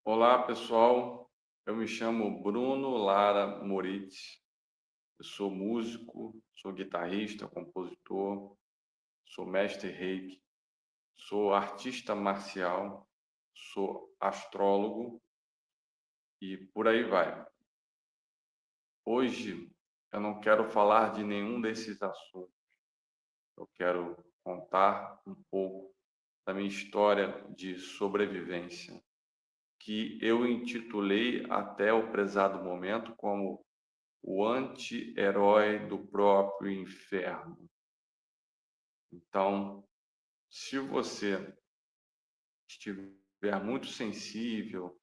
Olá, pessoal. Eu me chamo Bruno Lara Moritz. Eu sou músico, sou guitarrista, compositor, sou mestre Reiki, sou artista marcial, sou astrólogo e por aí vai. Hoje eu não quero falar de nenhum desses assuntos. Eu quero contar um pouco da minha história de sobrevivência, que eu intitulei até o prezado momento como o anti-herói do próprio inferno. Então, se você estiver muito sensível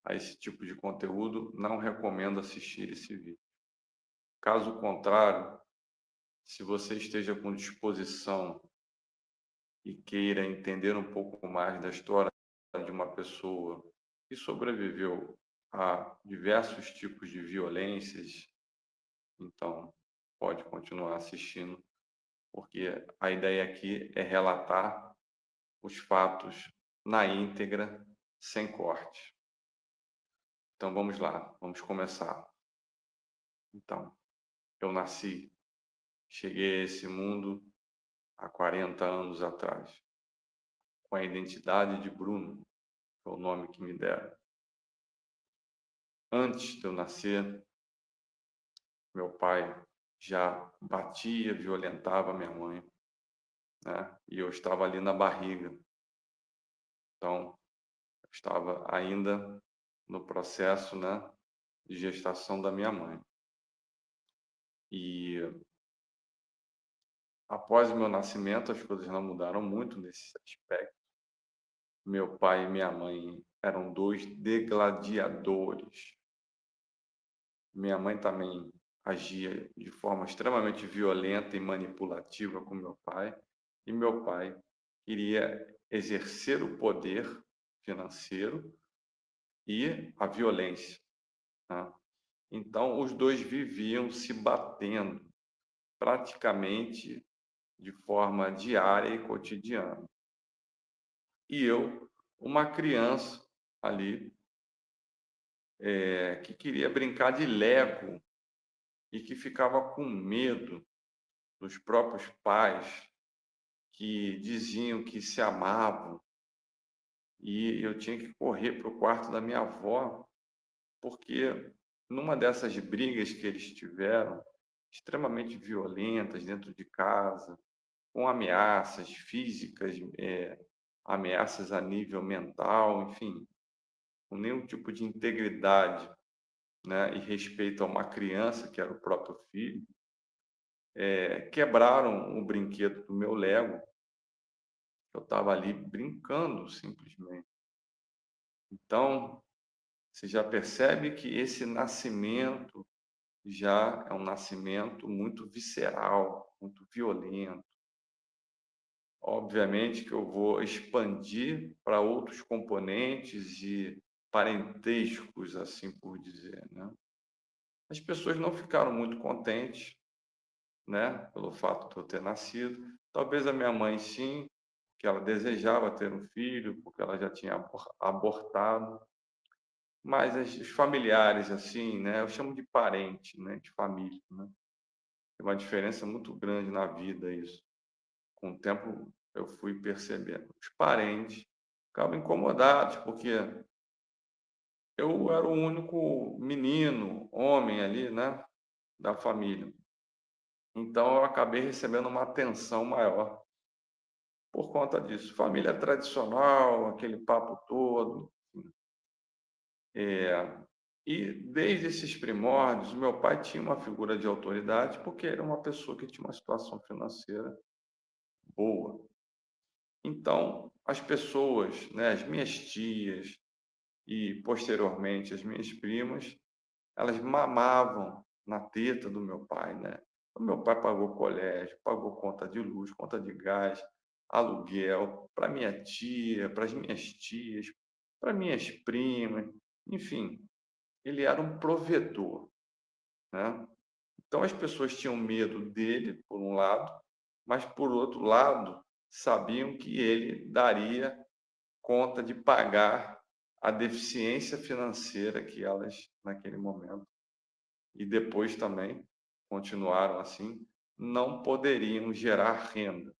a esse tipo de conteúdo, não recomendo assistir esse vídeo. Caso contrário, se você esteja com disposição e queira entender um pouco mais da história de uma pessoa que sobreviveu a diversos tipos de violências, então pode continuar assistindo, porque a ideia aqui é relatar os fatos na íntegra, sem corte. Então vamos lá, vamos começar. Então, eu nasci, cheguei a esse mundo há 40 anos atrás, com a identidade de Bruno, que é o nome que me deram. Antes de eu nascer, meu pai já batia, violentava minha mãe, né? E eu estava ali na barriga. Então, eu estava ainda no processo, né, de gestação da minha mãe. E após o meu nascimento, as coisas não mudaram muito nesse aspecto. Meu pai e minha mãe eram dois degladiadores. Minha mãe também agia de forma extremamente violenta e manipulativa com meu pai, e meu pai queria exercer o poder financeiro e a violência, né? Então, os dois viviam se batendo praticamente de forma diária e cotidiana. E eu, uma criança ali, que queria brincar de Lego e que ficava com medo dos próprios pais, que diziam que se amavam, e eu tinha que correr para o quarto da minha avó, porque numa dessas brigas que eles tiveram, extremamente violentas dentro de casa, com ameaças físicas, ameaças a nível mental, enfim, com nenhum tipo de integridade, né, e respeito a uma criança, que era o próprio filho, quebraram o brinquedo do meu Lego. Eu estava ali brincando simplesmente. Então, você já percebe que esse nascimento já é um nascimento muito visceral, muito violento. Obviamente que eu vou expandir para outros componentes e parentescos, assim por dizer, né? As pessoas não ficaram muito contentes, né, pelo fato de eu ter nascido. Talvez a minha mãe sim, que ela desejava ter um filho, porque ela já tinha abortado, mas os familiares, assim, né, eu chamo de parente, né, de família, né? Tem uma diferença muito grande na vida isso. Com o tempo eu fui percebendo. Os parentes ficavam incomodados, porque eu era o único menino, homem ali, né, da família. Então eu acabei recebendo uma atenção maior por conta disso. Família tradicional, aquele papo todo. É, e desde esses primórdios, meu pai tinha uma figura de autoridade porque era uma pessoa que tinha uma situação financeira boa. Então, as pessoas, né, as minhas tias e posteriormente as minhas primas, elas mamavam na teta do meu pai, né? O meu pai pagou colégio, pagou conta de luz, conta de gás, aluguel para minha tia, para as minhas tias, para minhas primas, enfim, ele era um provedor, né? Então as pessoas tinham medo dele, por um lado, mas por outro lado, sabiam que ele daria conta de pagar a deficiência financeira que elas, naquele momento, e depois também continuaram assim, não poderiam gerar renda.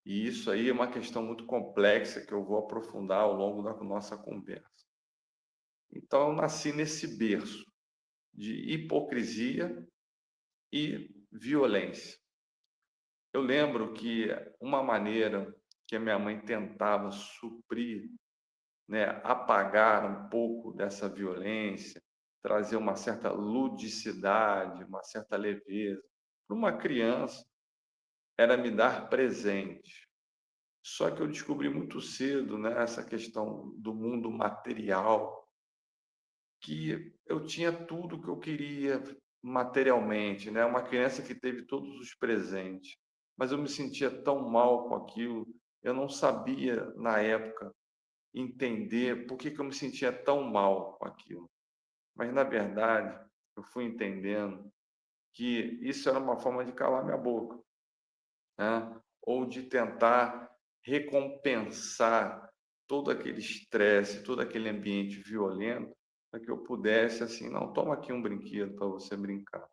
E isso aí é uma questão muito complexa que eu vou aprofundar ao longo da nossa conversa. Então, eu nasci nesse berço de hipocrisia e violência. Eu lembro que uma maneira que a minha mãe tentava suprir, né, apagar um pouco dessa violência, trazer uma certa ludicidade, uma certa leveza para uma criança, era me dar presente. Só que eu descobri muito cedo, né, essa questão do mundo material, que eu tinha tudo que eu queria materialmente, né, uma criança que teve todos os presentes, mas eu me sentia tão mal com aquilo, eu não sabia, na época, entender por que que eu me sentia tão mal com aquilo. Mas, na verdade, eu fui entendendo que isso era uma forma de calar minha boca, né, ou de tentar recompensar todo aquele estresse, todo aquele ambiente violento, para que eu pudesse, assim, não, toma aqui um brinquedo para você brincar.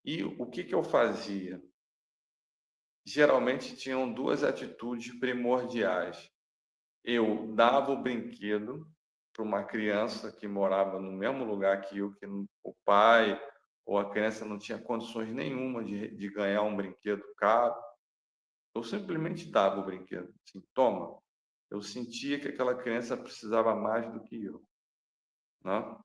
E o que que eu fazia? Geralmente tinham duas atitudes primordiais. Eu dava o brinquedo para uma criança que morava no mesmo lugar que eu, que o pai ou a criança não tinha condições nenhuma de ganhar um brinquedo caro. Eu simplesmente dava o brinquedo, assim, toma. Eu sentia que aquela criança precisava mais do que eu, né?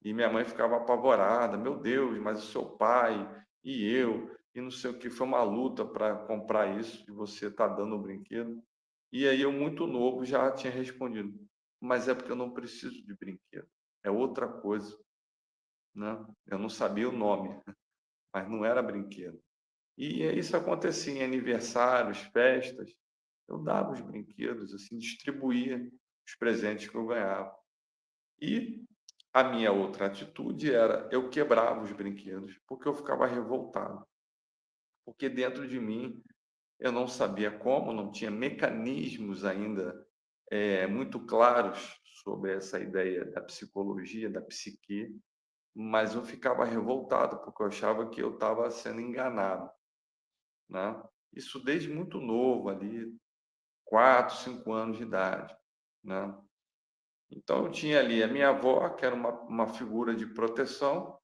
E minha mãe ficava apavorada, meu Deus, mas o seu pai e eu, e não sei o que, foi uma luta para comprar isso, e você está dando o brinquedo. E aí eu, muito novo, já tinha respondido, mas é porque eu não preciso de brinquedo, é outra coisa, né? Eu não sabia o nome, mas não era brinquedo. E isso acontecia em aniversários, festas, eu dava os brinquedos, assim, distribuía os presentes que eu ganhava. E a minha outra atitude era, eu quebrava os brinquedos, porque eu ficava revoltado. Porque dentro de mim, eu não sabia como, não tinha mecanismos ainda muito claros sobre essa ideia da psicologia, da psique, mas eu ficava revoltado, porque eu achava que eu estava sendo enganado, né? Isso desde muito novo, ali, 4, 5 anos de idade, né? Então, eu tinha ali a minha avó, que era uma figura de proteção,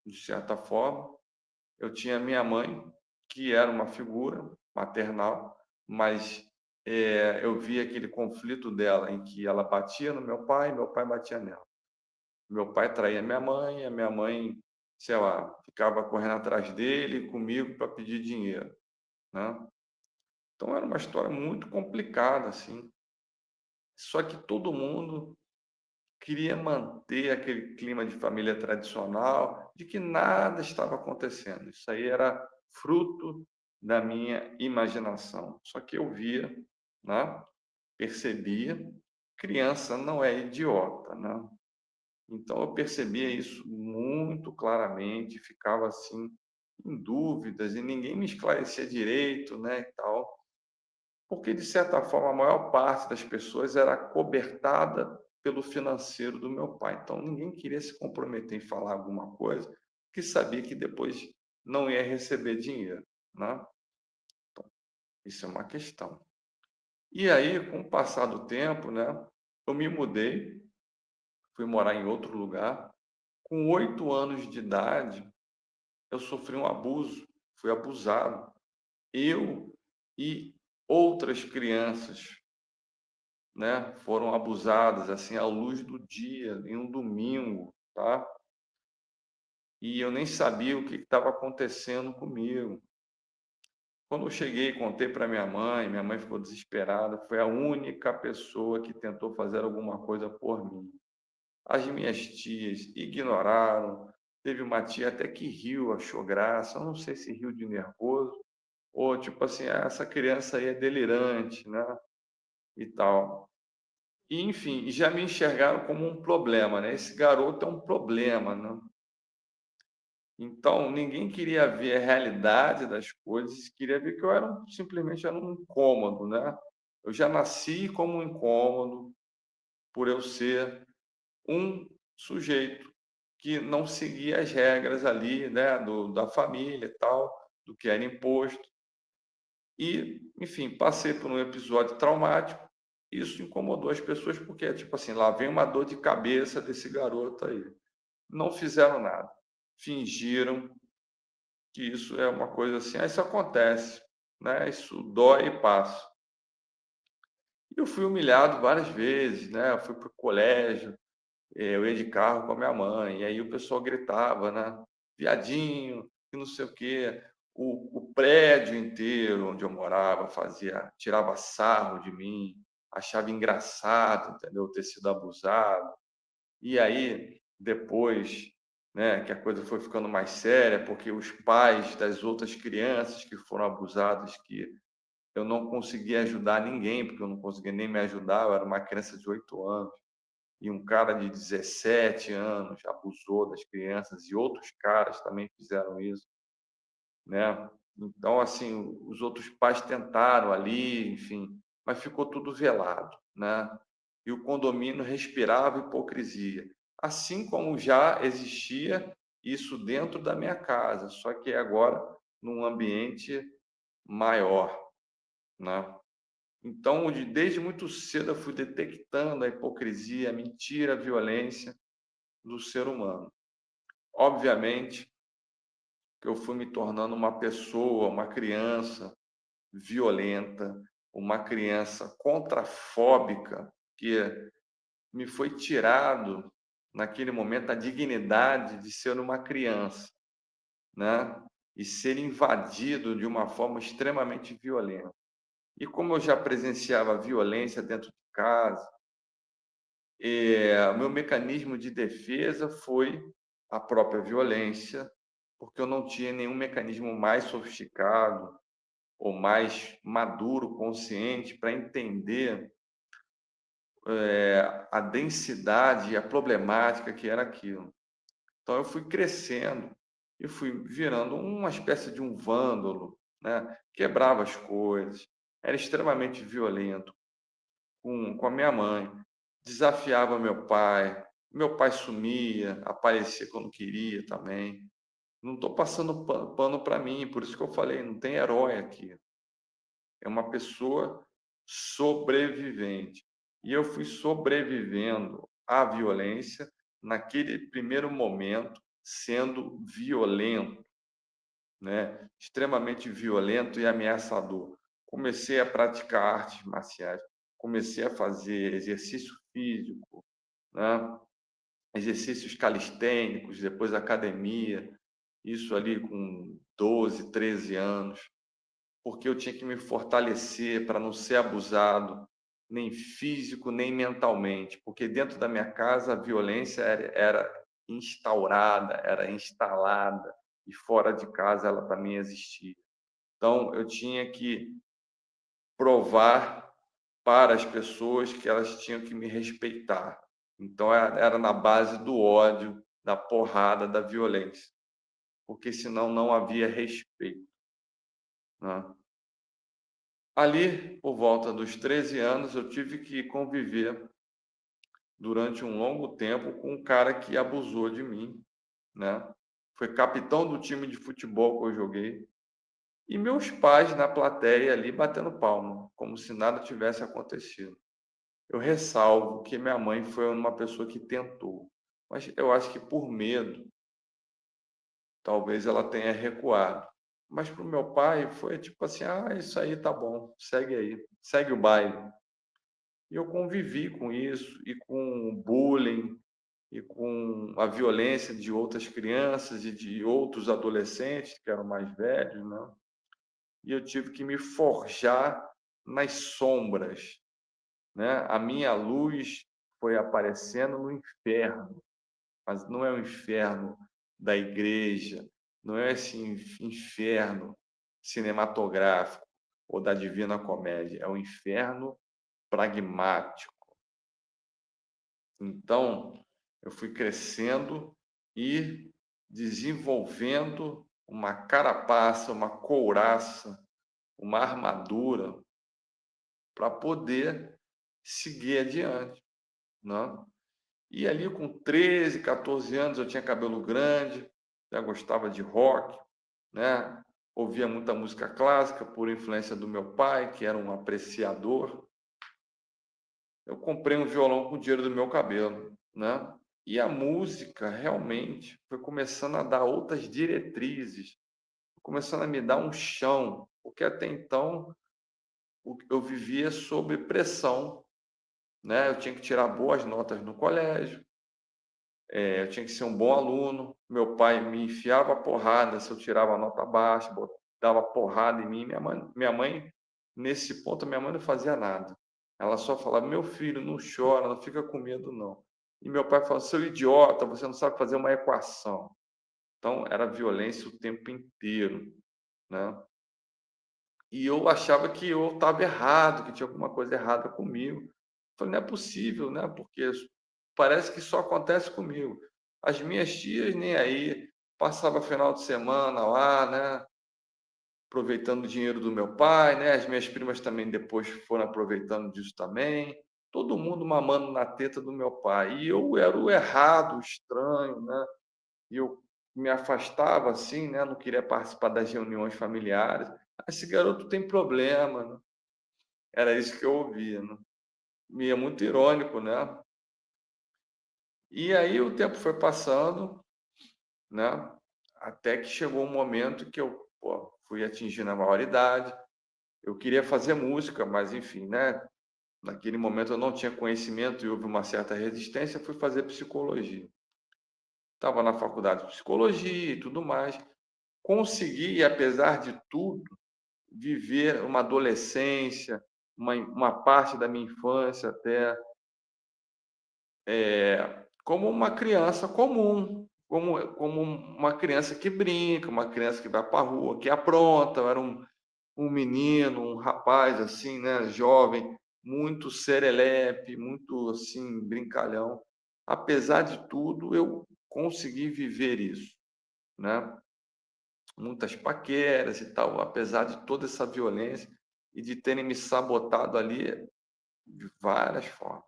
de certa forma. Eu tinha a minha mãe, que era uma figura maternal, mas eu via aquele conflito dela, em que ela batia no meu pai batia nela. Meu pai traía a minha mãe, sei lá, ficava correndo atrás dele, comigo, para pedir dinheiro, né? Então, era uma história muito complicada, assim. Só que todo mundo queria manter aquele clima de família tradicional, de que nada estava acontecendo. Isso aí era fruto da minha imaginação. Só que eu via, né, percebia, criança não é idiota, né? Então eu percebia isso muito claramente, ficava assim em dúvidas e ninguém me esclarecia direito, né, e tal. Porque, de certa forma, a maior parte das pessoas era cobertada pelo financeiro do meu pai. Então, ninguém queria se comprometer em falar alguma coisa que sabia que depois não ia receber dinheiro, né? Isso é uma questão. E aí, com o passar do tempo, né, eu me mudei, fui morar em outro lugar. Com 8 anos de idade, eu sofri um abuso, fui abusado. Eu e outras crianças, né, foram abusadas, assim, à luz do dia, em um domingo, tá? E eu nem sabia o que estava acontecendo comigo. Quando eu cheguei, contei para minha mãe ficou desesperada, foi a única pessoa que tentou fazer alguma coisa por mim. As minhas tias ignoraram, teve uma tia até que riu, achou graça, eu não sei se riu de nervoso, ou tipo assim, "Ah, essa criança aí é delirante, né, e tal". E, enfim, já me enxergaram como um problema, né? Esse garoto é um problema, né? Então, ninguém queria ver a realidade das coisas, queria ver que eu era simplesmente era um incômodo, né? Eu já nasci como um incômodo, por eu ser um sujeito que não seguia as regras ali, né, da família e tal, do que era imposto. E, enfim, passei por um episódio traumático. Isso incomodou as pessoas, porque, tipo assim, lá vem uma dor de cabeça desse garoto aí. Não fizeram nada. Fingiram que isso é uma coisa assim, isso acontece, né? Isso dói e passa. E eu fui humilhado várias vezes, né? Eu fui para o colégio, eu ia de carro com a minha mãe, e aí o pessoal gritava, né? Viadinho, que não sei o quê. O prédio inteiro onde eu morava tirava sarro de mim, achava engraçado, entendeu? Ter sido abusado. E aí, depois, né, que a coisa foi ficando mais séria, porque os pais das outras crianças que foram abusadas, que eu não conseguia ajudar ninguém, porque eu não conseguia nem me ajudar, eu era uma criança de 8 anos, e um cara de 17 anos abusou das crianças, e outros caras também fizeram isso, né? Então, assim, os outros pais tentaram ali, enfim, mas ficou tudo velado, né? E o condomínio respirava hipocrisia, assim como já existia isso dentro da minha casa, só que agora num ambiente maior, né? Então, desde muito cedo eu fui detectando a hipocrisia, a mentira, a violência do ser humano. Obviamente que eu fui me tornando uma pessoa, uma criança violenta, uma criança contrafóbica, que me foi tirado naquele momento a dignidade de ser uma criança, né? E ser invadido de uma forma extremamente violenta. E como eu já presenciava violência dentro de casa, o meu mecanismo de defesa foi a própria violência, porque eu não tinha nenhum mecanismo mais sofisticado ou mais maduro, consciente para entender a densidade e a problemática que era aquilo. Então eu fui crescendo e fui virando uma espécie de um vândalo, né? Quebrava as coisas, era extremamente violento com a minha mãe, desafiava meu pai sumia, aparecia quando queria também. Não estou passando pano para mim, por isso que eu falei, não tem herói aqui. É uma pessoa sobrevivente. E eu fui sobrevivendo à violência naquele primeiro momento, sendo violento, né? Extremamente violento e ameaçador. Comecei a praticar artes marciais, comecei a fazer exercício físico, né? Exercícios calistênicos, depois academia, isso ali com 12, 13 anos, porque eu tinha que me fortalecer para não ser abusado, nem físico, nem mentalmente, porque dentro da minha casa a violência era instaurada, era instalada, e fora de casa ela também existia. Então, eu tinha que provar para as pessoas que elas tinham que me respeitar. Então, era na base do ódio, da porrada, da violência, porque senão não havia respeito, né? Ali, por volta dos 13 anos, eu tive que conviver durante um longo tempo com um cara que abusou de mim, né? Foi capitão do time de futebol que eu joguei. E meus pais na plateia ali batendo palma, como se nada tivesse acontecido. Eu ressalvo que minha mãe foi uma pessoa que tentou, mas eu acho que por medo, talvez ela tenha recuado. Mas para o meu pai foi tipo assim: ah, isso aí tá bom, segue aí, segue o baile. E eu convivi com isso e com o bullying e com a violência de outras crianças e de outros adolescentes que eram mais velhos, né? E eu tive que me forjar nas sombras, né? A minha luz foi aparecendo no inferno, mas não é o inferno da igreja, não é esse inferno cinematográfico ou da Divina Comédia, é o inferno pragmático. Então, eu fui crescendo e desenvolvendo uma carapaça, uma couraça, uma armadura para poder seguir adiante. né? E ali com 13, 14 anos eu tinha cabelo grande, já gostava de rock, né? Ouvia muita música clássica por influência do meu pai, que era um apreciador. Eu comprei um violão com o dinheiro do meu cabelo, né? E a música realmente foi começando a dar outras diretrizes, começando a me dar um chão, porque até então eu vivia sob pressão, né? Eu tinha que tirar boas notas no colégio, eu tinha que ser um bom aluno. Meu pai me enfiava porrada se eu tirava nota baixa, dava porrada em mim. Minha mãe, nesse ponto, minha mãe não fazia nada. Ela só falava: meu filho, não chora, não fica com medo, não. E meu pai falava: seu idiota, você não sabe fazer uma equação. Então, era violência o tempo inteiro, né? E eu achava que eu estava errado, que tinha alguma coisa errada comigo. Eu falei: não é possível, né? Porque parece que só acontece comigo. As minhas tias nem aí, passava final de semana lá, né? Aproveitando o dinheiro do meu pai, né? As minhas primas também depois foram aproveitando disso também. Todo mundo mamando na teta do meu pai. E eu era o errado, o estranho, né? E eu me afastava assim, né? Não queria participar das reuniões familiares. Esse garoto tem problema, né? Era isso que eu ouvia, né? E é muito irônico, né? E aí o tempo foi passando, né? Até que chegou um momento que eu, pô, fui atingindo a maioridade. Eu queria fazer música, mas enfim, né? Naquele momento eu não tinha conhecimento e houve uma certa resistência. Fui fazer psicologia. Estava na faculdade de psicologia e tudo mais. Consegui, apesar de tudo, viver uma adolescência, uma parte da minha infância até, como uma criança comum, como uma criança que brinca, uma criança que vai para a rua, que apronta. Eu era um menino, um rapaz assim, né, jovem, muito serelepe, muito assim, brincalhão. Apesar de tudo, eu consegui viver isso, né? Muitas paqueras e tal, apesar de toda essa violência e de terem me sabotado ali de várias formas.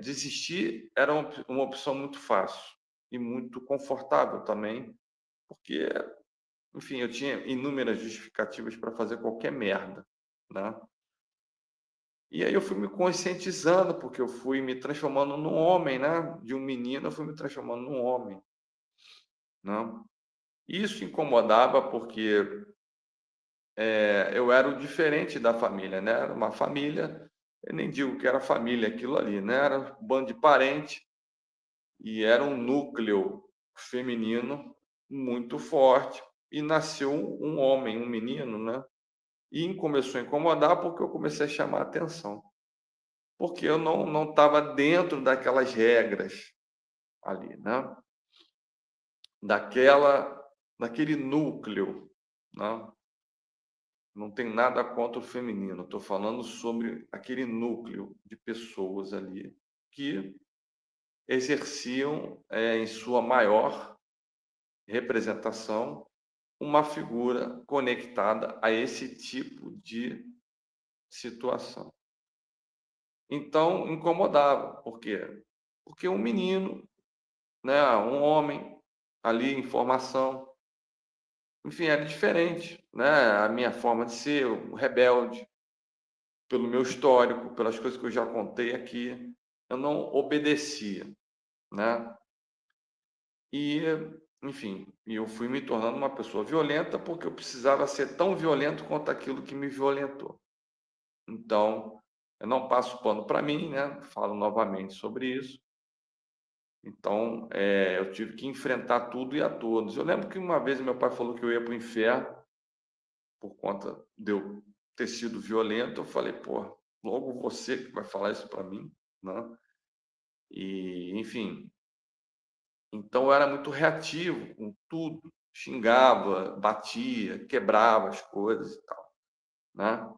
Desistir era uma opção muito fácil e muito confortável também, porque, enfim, eu tinha inúmeras justificativas para fazer qualquer merda, né? E aí eu fui me conscientizando, porque eu fui me transformando num homem, né? De um menino, eu fui me transformando num homem, né? Isso incomodava porque eu era o diferente da família, né? Era uma família, eu nem digo que era família aquilo ali, né? Era um bando de parente e era um núcleo feminino muito forte e nasceu um homem, um menino, né? E começou a incomodar porque eu comecei a chamar a atenção, porque eu não estava dentro daquelas regras ali, né? Daquela, daquele núcleo, né? Não tem nada contra o feminino, estou falando sobre aquele núcleo de pessoas ali que exerciam, em sua maior representação, uma figura conectada a esse tipo de situação. Então, incomodava. Por quê? Porque um menino, né, um homem ali em formação, enfim, era diferente, né? A minha forma de ser, um rebelde, pelo meu histórico, pelas coisas que eu já contei aqui, eu não obedecia, né? E, enfim, eu fui me tornando uma pessoa violenta porque eu precisava ser tão violento quanto aquilo que me violentou. Então, eu não passo pano para mim, né? Falo novamente sobre isso. Então, eu tive que enfrentar tudo e a todos. Eu lembro que uma vez meu pai falou que eu ia para o inferno por conta de eu ter sido violento. Eu falei: pô, logo você que vai falar isso para mim, né? E, enfim, então eu era muito reativo com tudo, xingava, batia, quebrava as coisas e tal, né?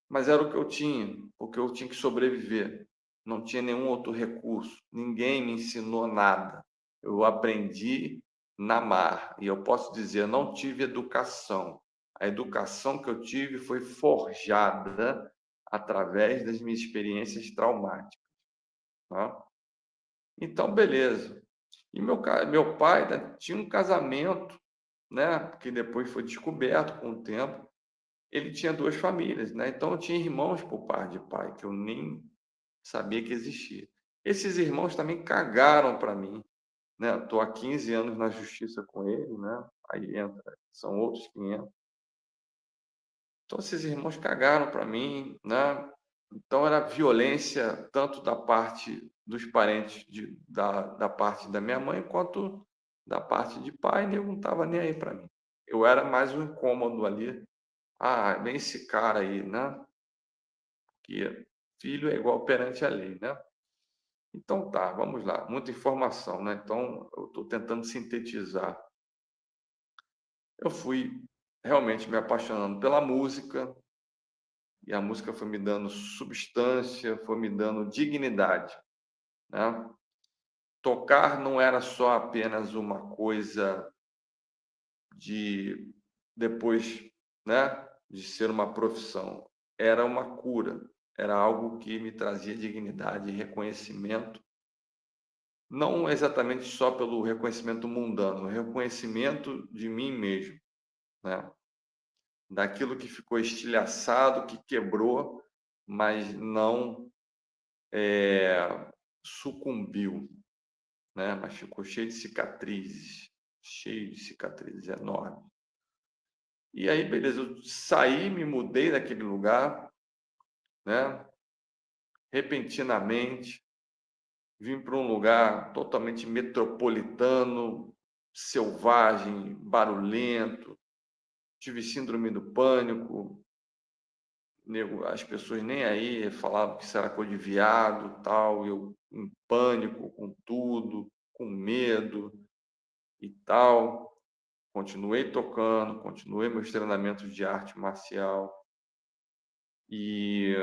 Mas era o que eu tinha, porque eu tinha que sobreviver. Não tinha nenhum outro recurso. Ninguém me ensinou nada. Eu aprendi na marra. E eu posso dizer, eu não tive educação. A educação que eu tive foi forjada através das minhas experiências traumáticas. tá? Então, beleza. E meu pai, né, tinha um casamento, né, que depois foi descoberto com o tempo. Ele tinha 2 famílias, né, então eu tinha irmãos por parte de pai, que eu nem sabia que existia. Esses irmãos também cagaram para mim, né, estou há 15 anos na justiça com ele, né, aí entra são outros 500. Então esses irmãos cagaram para mim, né, então era violência tanto da parte dos parentes da parte da minha mãe, quanto da parte de pai, nego não estava nem aí para mim. Eu era mais um incômodo ali. "Ah, vem esse cara aí", né, que filho é igual perante a lei, né. Então tá, vamos lá, muita informação, né, então eu estou tentando sintetizar. Eu fui realmente me apaixonando pela música, e a música foi me dando substância, foi me dando dignidade, né. Tocar não era só apenas uma coisa de depois, né, de ser uma profissão, era uma cura, era algo que me trazia dignidade e reconhecimento, não exatamente só pelo reconhecimento mundano, o reconhecimento de mim mesmo, né, daquilo que ficou estilhaçado, que quebrou, mas não, sucumbiu, né, mas ficou cheio de cicatrizes enormes. E aí, beleza, eu saí, me mudei daquele lugar, né, repentinamente, vim para um lugar totalmente metropolitano, selvagem, barulhento, tive síndrome do pânico, nego, as pessoas nem aí falavam que isso era coisa de viado, tal, eu em pânico com tudo, com medo e tal. Continuei tocando, continuei meus treinamentos de arte marcial e,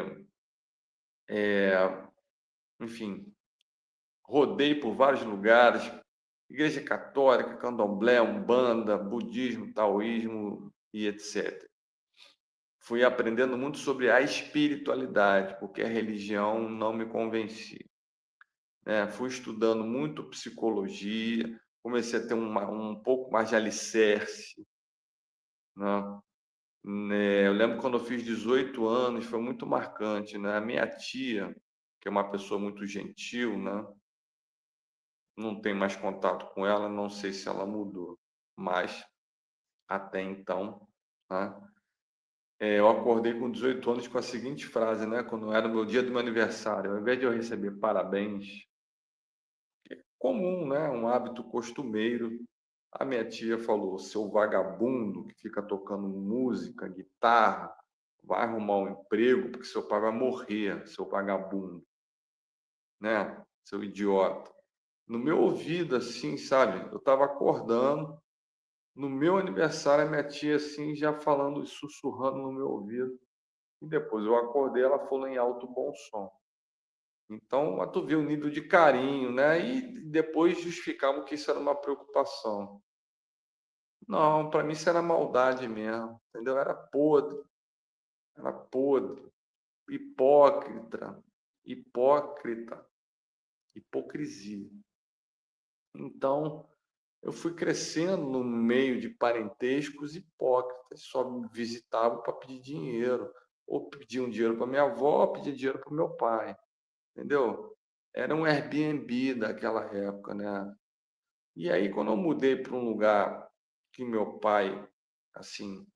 enfim, rodei por vários lugares, igreja católica, candomblé, umbanda, budismo, taoísmo e etc. Fui aprendendo muito sobre a espiritualidade, porque a religião não me convencia, né. Fui estudando muito psicologia, comecei a ter um pouco mais de alicerce, né. Eu lembro quando eu fiz 18 anos, foi muito marcante, né. A minha tia, que é uma pessoa muito gentil, né, não tenho mais contato com ela, não sei se ela mudou, mas até então, né, eu acordei com 18 anos com a seguinte frase, né, quando era o meu dia do meu aniversário, ao invés de eu receber parabéns, comum, né, um hábito costumeiro, a minha tia falou: "Seu vagabundo que fica tocando música, guitarra, vai arrumar um emprego, porque seu pai vai morrer, seu vagabundo, né, seu idiota". No meu ouvido, assim, sabe, eu estava acordando, no meu aniversário, a minha tia, assim, já falando e sussurrando no meu ouvido. E depois eu acordei, ela falou em alto bom som. Então, mas tu vê o nível de carinho, né? E depois justificavam que isso era uma preocupação. Não, para mim isso era maldade mesmo, entendeu? Era podre, hipócrita, hipócrita, hipocrisia. Então, eu fui crescendo no meio de parentescos hipócritas, só me visitavam para pedir dinheiro, ou pediam dinheiro para minha avó, ou pediam dinheiro para o meu pai, entendeu? Era um Airbnb daquela época, né? E aí, quando eu mudei para um lugar que meu pai, assim,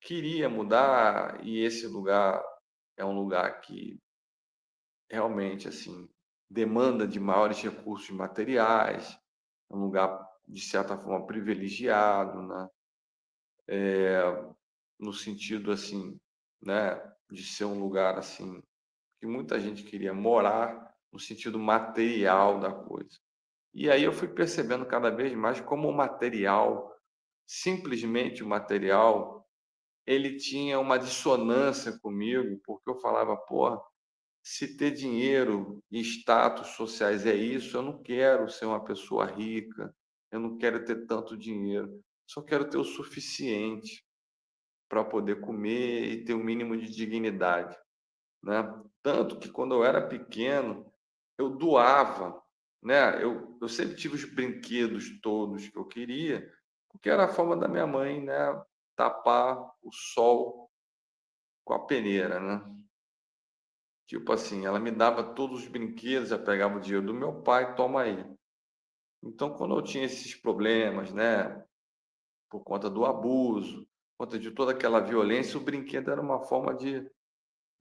queria mudar, e esse lugar é um lugar que realmente, assim, demanda de maiores recursos materiais, é um lugar, de certa forma, privilegiado, né? No sentido, assim, né, de ser um lugar, assim, que muita gente queria morar, no sentido material da coisa. E aí eu fui percebendo cada vez mais como o material, simplesmente o material, ele tinha uma dissonância comigo, porque eu falava: "Porra, se ter dinheiro e status sociais é isso, eu não quero ser uma pessoa rica, eu não quero ter tanto dinheiro, só quero ter o suficiente para poder comer e ter o mínimo de dignidade", né. Tanto que quando eu era pequeno, eu doava, né? Eu sempre tive os brinquedos todos que eu queria, porque era a forma da minha mãe, né, tapar o sol com a peneira, né? Tipo assim, ela me dava todos os brinquedos, já pegava o dinheiro do meu pai, toma aí. Então, quando eu tinha esses problemas, né, por conta do abuso, por conta de toda aquela violência, o brinquedo era uma forma de,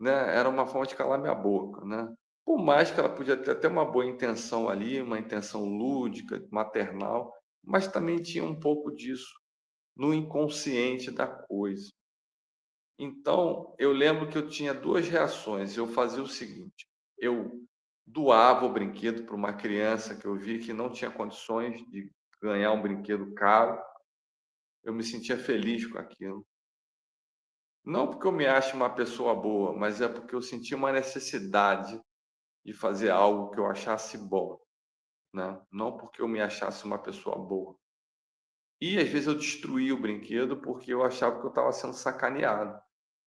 né, era uma forma de calar minha boca, né? Por mais que ela podia ter até uma boa intenção ali, uma intenção lúdica, maternal, mas também tinha um pouco disso no inconsciente da coisa. Então, eu lembro que eu tinha 2 reações. Eu fazia o seguinte: eu doava o brinquedo para uma criança que eu vi que não tinha condições de ganhar um brinquedo caro, eu me sentia feliz com aquilo. Não porque eu me ache uma pessoa boa, mas é porque eu sentia uma necessidade de fazer algo que eu achasse bom, né, não porque eu me achasse uma pessoa boa. E às vezes eu destruía o brinquedo porque eu achava que eu estava sendo sacaneado.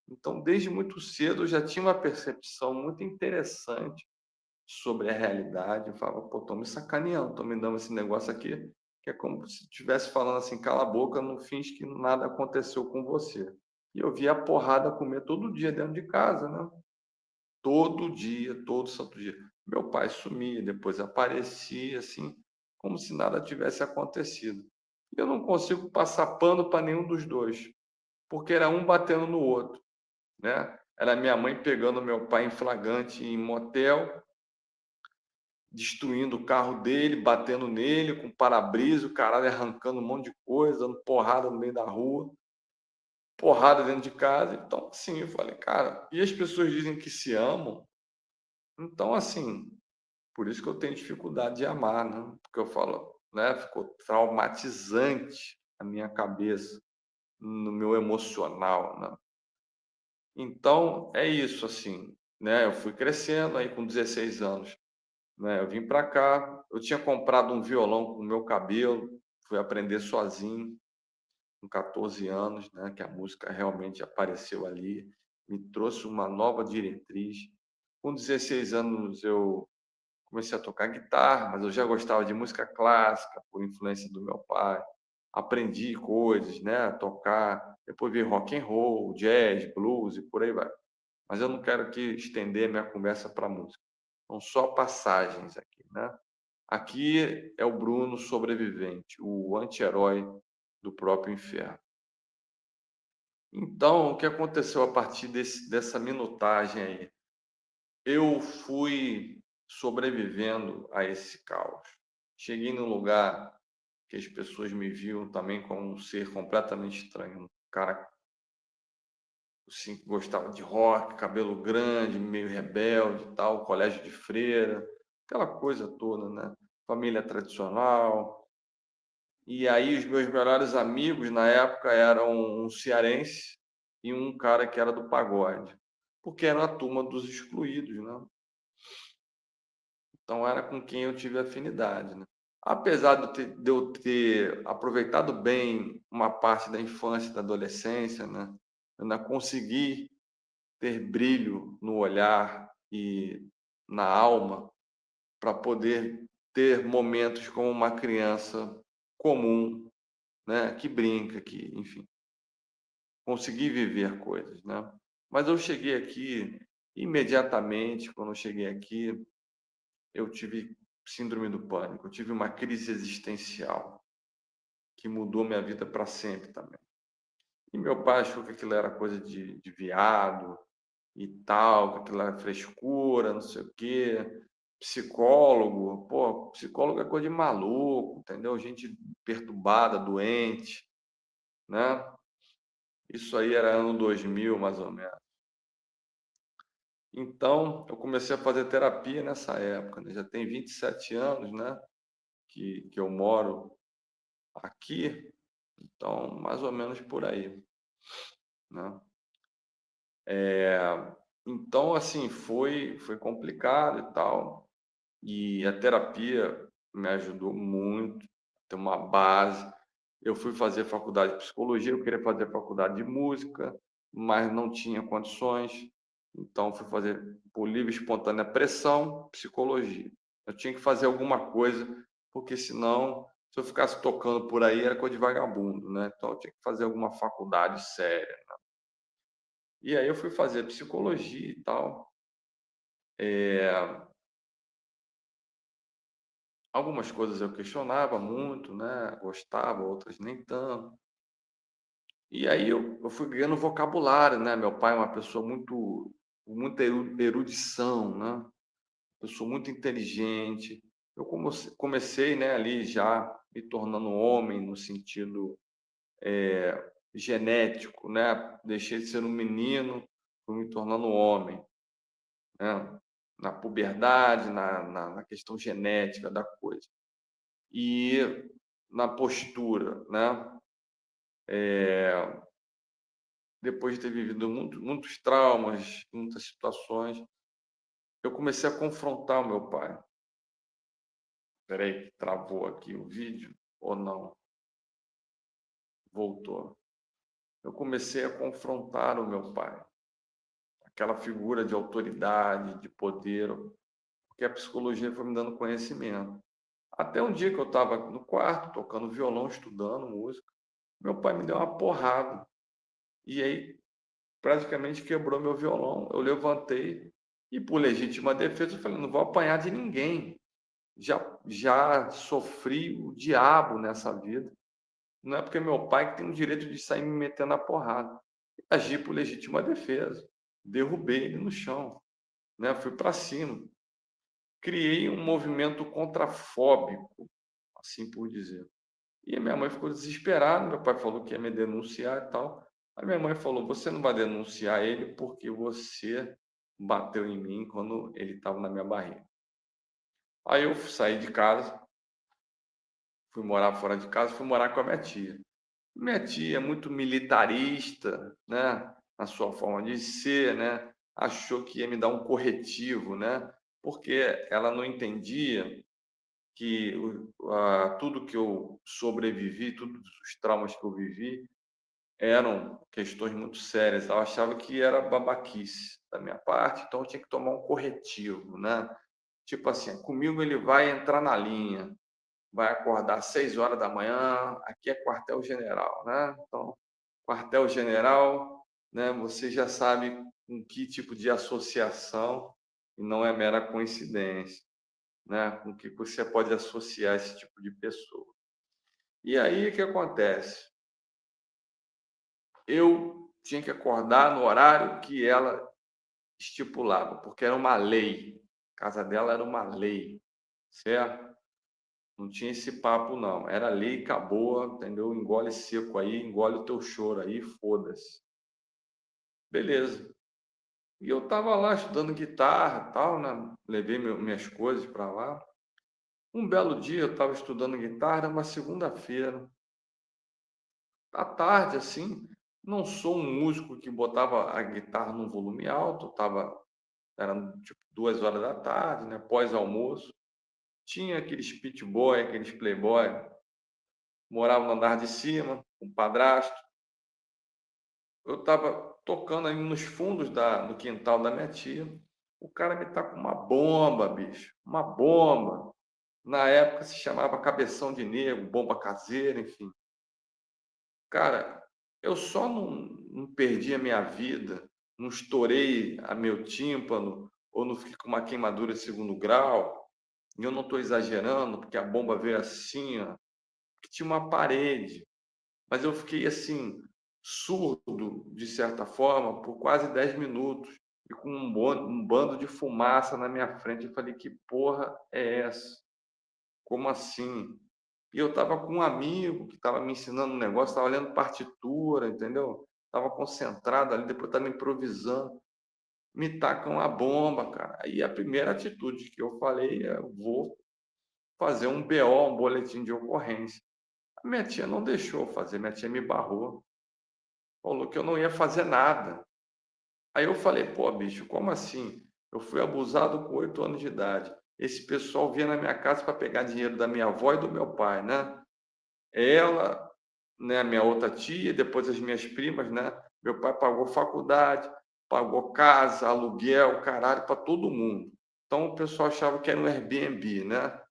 Então, desde muito cedo, eu já tinha uma percepção muito interessante sobre a realidade. Eu falava: "Pô, estão me sacaneando, estão me dando esse negócio aqui", que é como se estivesse falando assim: "Cala a boca, não finge que nada aconteceu com você". E eu via a porrada comer todo dia dentro de casa, né, todo dia, todo santo dia. Meu pai sumia, depois aparecia, assim, como se nada tivesse acontecido. E eu não consigo passar pano para nenhum dos 2, porque era um batendo no outro, né. Era minha mãe pegando meu pai em flagrante em motel, destruindo o carro dele, batendo nele com para-brisa, o caralho, arrancando um monte de coisa, dando porrada no meio da rua, porrada dentro de casa. Então, assim, eu falei: "Cara", e as pessoas dizem que se amam, então, assim, por isso que eu tenho dificuldade de amar, né, porque eu falo, né, ficou traumatizante a minha cabeça, no meu emocional, né. Então, é isso, assim, né, eu fui crescendo, aí com 16 anos, né, eu vim para cá, eu tinha comprado um violão com o meu cabelo, fui aprender sozinho, com 14 anos, né, que a música realmente apareceu ali, me trouxe uma nova diretriz. Com 16 anos eu comecei a tocar guitarra, mas eu já gostava de música clássica, por influência do meu pai. Aprendi coisas, né, a tocar, depois vi rock and roll, jazz, blues e por aí vai. Mas eu não quero aqui estender minha conversa para música. São só passagens aqui, né. Aqui é o Bruno sobrevivente, o anti-herói do próprio inferno. Então, o que aconteceu a partir dessa minutagem aí? Eu fui sobrevivendo a esse caos. Cheguei num lugar que as pessoas me viam também como um ser completamente estranho, um cara, assim, que gostava de rock, cabelo grande, meio rebelde e tal, colégio de freira, aquela coisa toda, né, família tradicional. E aí os meus melhores amigos na época eram um cearense e um cara que era do pagode, porque era a turma dos excluídos, né. Então era com quem eu tive afinidade, né. Apesar de eu ter aproveitado bem uma parte da infância e da adolescência, né, eu ainda consegui ter brilho no olhar e na alma para poder ter momentos como uma criança comum, né, que brinca, que, enfim, consegui viver coisas, né. Mas eu cheguei aqui, imediatamente quando eu cheguei aqui, eu tive síndrome do pânico, eu tive uma crise existencial, que mudou minha vida para sempre também. E meu pai achou que aquilo era coisa de viado e tal, que aquilo era frescura, não sei o quê. Psicólogo, pô, psicólogo é coisa de maluco, entendeu? Gente perturbada, doente, né? Isso aí era ano 2000, mais ou menos. Então, eu comecei a fazer terapia nessa época, né? Já tem 27 anos, né, que eu moro aqui, então mais ou menos por aí, né. Eh, então, assim, foi complicado e tal, e a terapia me ajudou muito, ter uma base. Eu fui fazer faculdade de psicologia, eu queria fazer faculdade de música, mas não tinha condições, então fui fazer por livre e espontânea pressão, psicologia. Eu tinha que fazer alguma coisa, porque senão, se eu ficasse tocando por aí, era coisa de vagabundo, né? Então, eu tinha que fazer alguma faculdade séria. E aí eu fui fazer psicologia e tal. É, algumas coisas eu questionava muito, né? Gostava, outras nem tanto. E aí eu fui ganhando vocabulário, né? Meu pai é uma pessoa muito, muita erudição, né? Pessoa muito inteligente. Eu comecei, né, ali já me tornando homem no sentido genético, né? Deixei de ser um menino, fui me tornando homem, né? Na puberdade, na questão genética da coisa. E na postura, né? Depois de ter vivido muitos traumas, muitas situações, eu comecei a confrontar o meu pai. Espera aí que travou aqui o vídeo, ou não? Voltou. Eu comecei a confrontar o meu pai, aquela figura de autoridade, de poder, porque a psicologia foi me dando conhecimento. Até um dia que eu estava no quarto, tocando violão, estudando música, meu pai me deu uma porrada. E aí praticamente quebrou meu violão. Eu levantei e, por legítima defesa, eu falei: não vou apanhar de ninguém. Já sofri o diabo nessa vida. Não é porque meu pai que tem o direito de sair me metendo a porrada. Agi por legítima defesa. Derrubei ele no chão, né? Fui para cima. Criei um movimento contrafóbico, assim por dizer. E a minha mãe ficou desesperada. Meu pai falou que ia me denunciar e tal. A minha mãe falou: você não vai denunciar ele porque você bateu em mim quando ele estava na minha barriga. Aí eu saí de casa, fui morar fora de casa, fui morar com a minha tia. Minha tia é muito militarista, né, na sua forma de ser, né? Achou que ia me dar um corretivo, né? Porque ela não entendia que tudo que eu sobrevivi, todos os traumas que eu vivi, eram questões muito sérias. Ela achava que era babaquice da minha parte, então eu tinha que tomar um corretivo, né? Tipo assim, comigo ele vai entrar na linha, vai acordar às 6 horas da manhã, aqui é quartel-general, né? Então, quartel-general, né? Você já sabe com que tipo de associação, e não é mera coincidência, né? Com que você pode associar esse tipo de pessoa. E aí, o que acontece? Eu tinha que acordar no horário que ela estipulava, porque era uma lei. A casa dela era uma lei, certo? Não tinha esse papo, não. Era lei, acabou, entendeu? Engole seco aí, engole o teu choro aí, foda-se. Beleza. E eu tava lá estudando guitarra, tal, né? Levei minhas coisas para lá. Um belo dia eu estava estudando guitarra, era uma segunda-feira, à tarde, assim. Não sou um músico que botava a guitarra num volume alto, eram tipo 2 horas da tarde, né? Pós-almoço. Tinha aqueles pit boy, aqueles playboy, morava no andar de cima, um padrasto. Eu estava tocando aí nos fundos do quintal da minha tia. O cara me tá com uma bomba, bicho, uma bomba. Na época se chamava cabeção de negro, bomba caseira, enfim. Cara, eu só não perdi a minha vida, não estourei a meu tímpano, ou não fiquei com uma queimadura de segundo grau, e eu não estou exagerando, porque a bomba veio assim, ó, que tinha uma parede. Mas eu fiquei assim, surdo, de certa forma, por quase 10 minutos, e com um bando de fumaça na minha frente. Eu falei: que porra é essa? Como assim? E eu estava com um amigo que estava me ensinando um negócio, estava lendo partitura, entendeu? Estava concentrado ali, depois estava improvisando. Me tacam a bomba, cara. Aí a primeira atitude que eu falei é: eu vou fazer um BO, um boletim de ocorrência. A minha tia não deixou fazer, minha tia me barrou, falou que eu não ia fazer nada. Aí eu falei: pô, bicho, como assim? Eu fui abusado com 8 anos de idade. Esse pessoal vinha na minha casa para pegar dinheiro da minha avó e do meu pai, né? Ela, né, minha outra tia, depois as minhas primas, né? Meu pai pagou faculdade, pagou casa, aluguel, caralho, para todo mundo. Então o pessoal achava que era um Airbnb, né?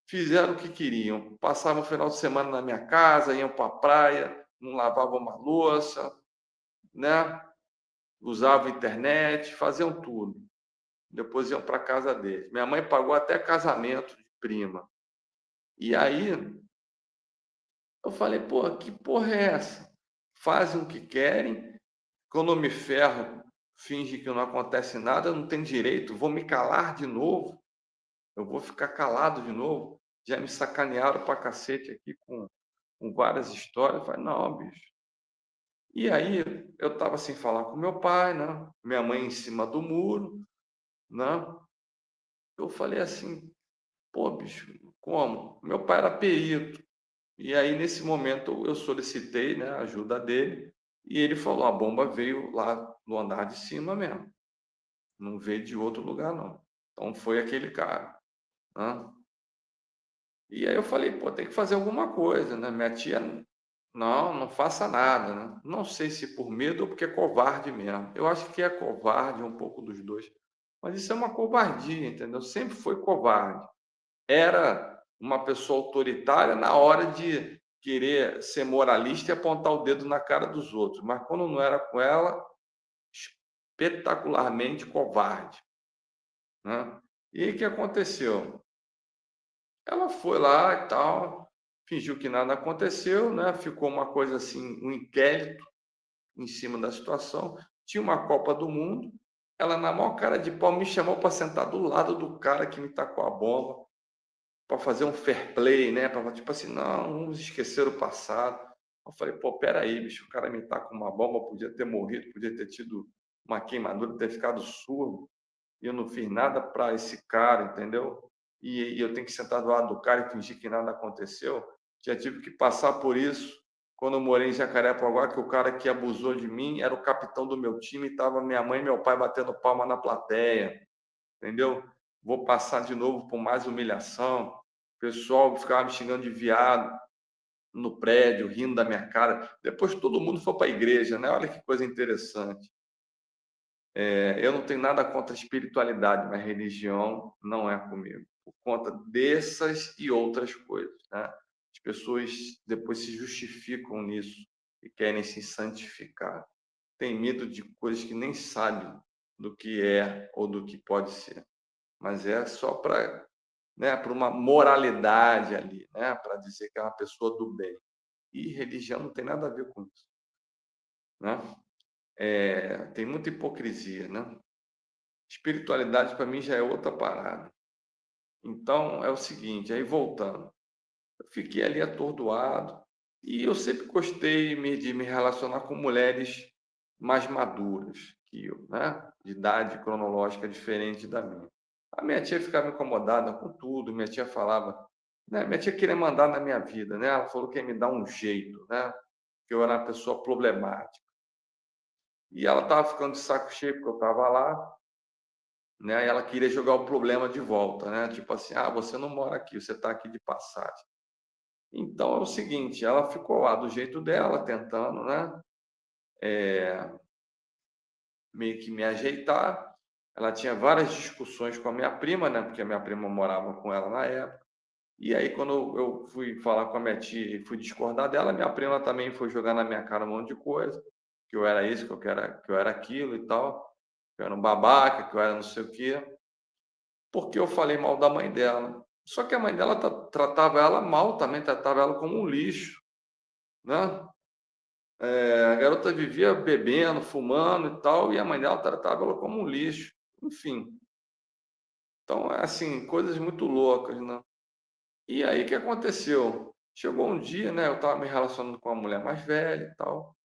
Fizeram o que queriam, passavam o final de semana na minha casa, iam para a praia, não lavavam uma louça, né? Usavam internet, faziam tudo. Depois iam para a casa deles. Minha mãe pagou até casamento de prima. E aí eu falei, pô, que porra é essa? Fazem o que querem, quando eu me ferro, finge que não acontece nada, eu não tenho direito, vou me calar de novo, eu vou ficar calado de novo. Já me sacanearam pra cacete aqui com várias histórias. Eu falei, não, bicho. E aí eu estava sem falar com meu pai, né? Minha mãe em cima do muro, né? Eu falei assim, pô, bicho, como? Meu pai era perito. E aí, nesse momento, eu solicitei, né, a ajuda dele, e ele falou: a bomba veio lá no andar de cima mesmo, não veio de outro lugar, não. Então, foi aquele cara. Né? E aí eu falei: pô, tem que fazer alguma coisa, né? Minha tia, não, não faça nada, né? Não sei se por medo ou porque é covarde mesmo. Eu acho que é covarde, um pouco dos dois. Mas isso é uma covardia, entendeu? Sempre foi covarde. Era uma pessoa autoritária na hora de querer ser moralista e apontar o dedo na cara dos outros, mas quando não era com ela, espetacularmente covarde, né? E aí o que aconteceu? Ela foi lá e tal, fingiu que nada aconteceu, né? Ficou uma coisa assim, um inquérito em cima da situação. Tinha uma Copa do Mundo, ela na maior cara de pau me chamou para sentar do lado do cara que me tacou a bomba, para fazer um fair play, né? Para tipo assim, não, vamos esquecer o passado. Eu falei, pô, peraí, bicho, o cara me tá com uma bomba, podia ter morrido, podia ter tido uma queimadura, ter ficado surdo, e eu não fiz nada para esse cara, entendeu? E eu tenho que sentar do lado do cara e fingir que nada aconteceu. Já tive que passar por isso quando eu morei em Jacarepaguá, que o cara que abusou de mim era o capitão do meu time, e estava minha mãe e meu pai batendo palma na plateia, entendeu? Vou passar de novo por mais humilhação. O pessoal ficava me xingando de viado no prédio, rindo da minha cara. Depois todo mundo foi para a igreja, né? Olha que coisa interessante. Eu não tenho nada contra a espiritualidade, mas religião não é comigo. Por conta dessas e outras coisas, né? As pessoas depois se justificam nisso e querem se santificar. Tem medo de coisas que nem sabem do que é ou do que pode ser, mas é só para, né, para uma moralidade ali, né, para dizer que é uma pessoa do bem. E religião não tem nada a ver com isso, né? Tem muita hipocrisia, né? Espiritualidade para mim já é outra parada. Então é o seguinte, aí voltando, eu fiquei ali atordoado e eu sempre gostei de me relacionar com mulheres mais maduras que eu, né? De idade cronológica diferente da minha. A minha tia ficava incomodada com tudo, minha tia falava, né? Minha tia queria mandar na minha vida, né? Ela falou que ia me dar um jeito, né? Que eu era uma pessoa problemática. E ela estava ficando de saco cheio porque eu estava lá, né? E ela queria jogar o problema de volta, né? Tipo assim, ah, você não mora aqui, você está aqui de passagem. Então é o seguinte, ela ficou lá do jeito dela, tentando, né? Meio que me ajeitar. Ela tinha várias discussões com a minha prima, né? Porque a minha prima morava com ela na época. E aí, quando eu fui falar com a minha tia e fui discordar dela, minha prima também foi jogar na minha cara um monte de coisa, que eu era isso, que eu era aquilo e tal, que eu era um babaca, que eu era não sei o quê, porque eu falei mal da mãe dela. Só que a mãe dela tratava ela mal também, tratava ela como um lixo, né? A garota vivia bebendo, fumando e tal, e a mãe dela tratava ela como um lixo. Enfim, então, é assim, coisas muito loucas, né? E aí, o que aconteceu? Chegou um dia, né? Eu estava me relacionando com uma mulher mais velha e tal,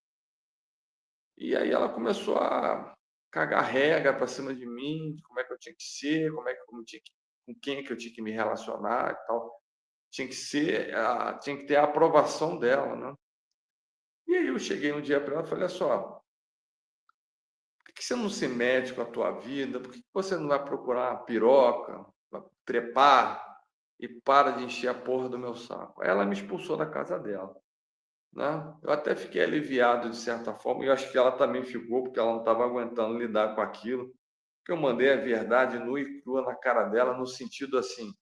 e aí ela começou a cagar regra para cima de mim, de como é que eu tinha que ser, como tinha que, com quem é que eu tinha que me relacionar e tal. Tinha que ser, tinha que ter a aprovação dela, né? E aí eu cheguei um dia para ela e falei, olha só, por que você não se mete com a tua vida? Por que você não vai procurar uma piroca, vai trepar e para de encher a porra do meu saco? Aí ela me expulsou da casa dela, né? Eu até fiquei aliviado de certa forma, e eu acho que ela também ficou, porque ela não estava aguentando lidar com aquilo. que eu mandei a verdade nua e crua na cara dela, no sentido assim: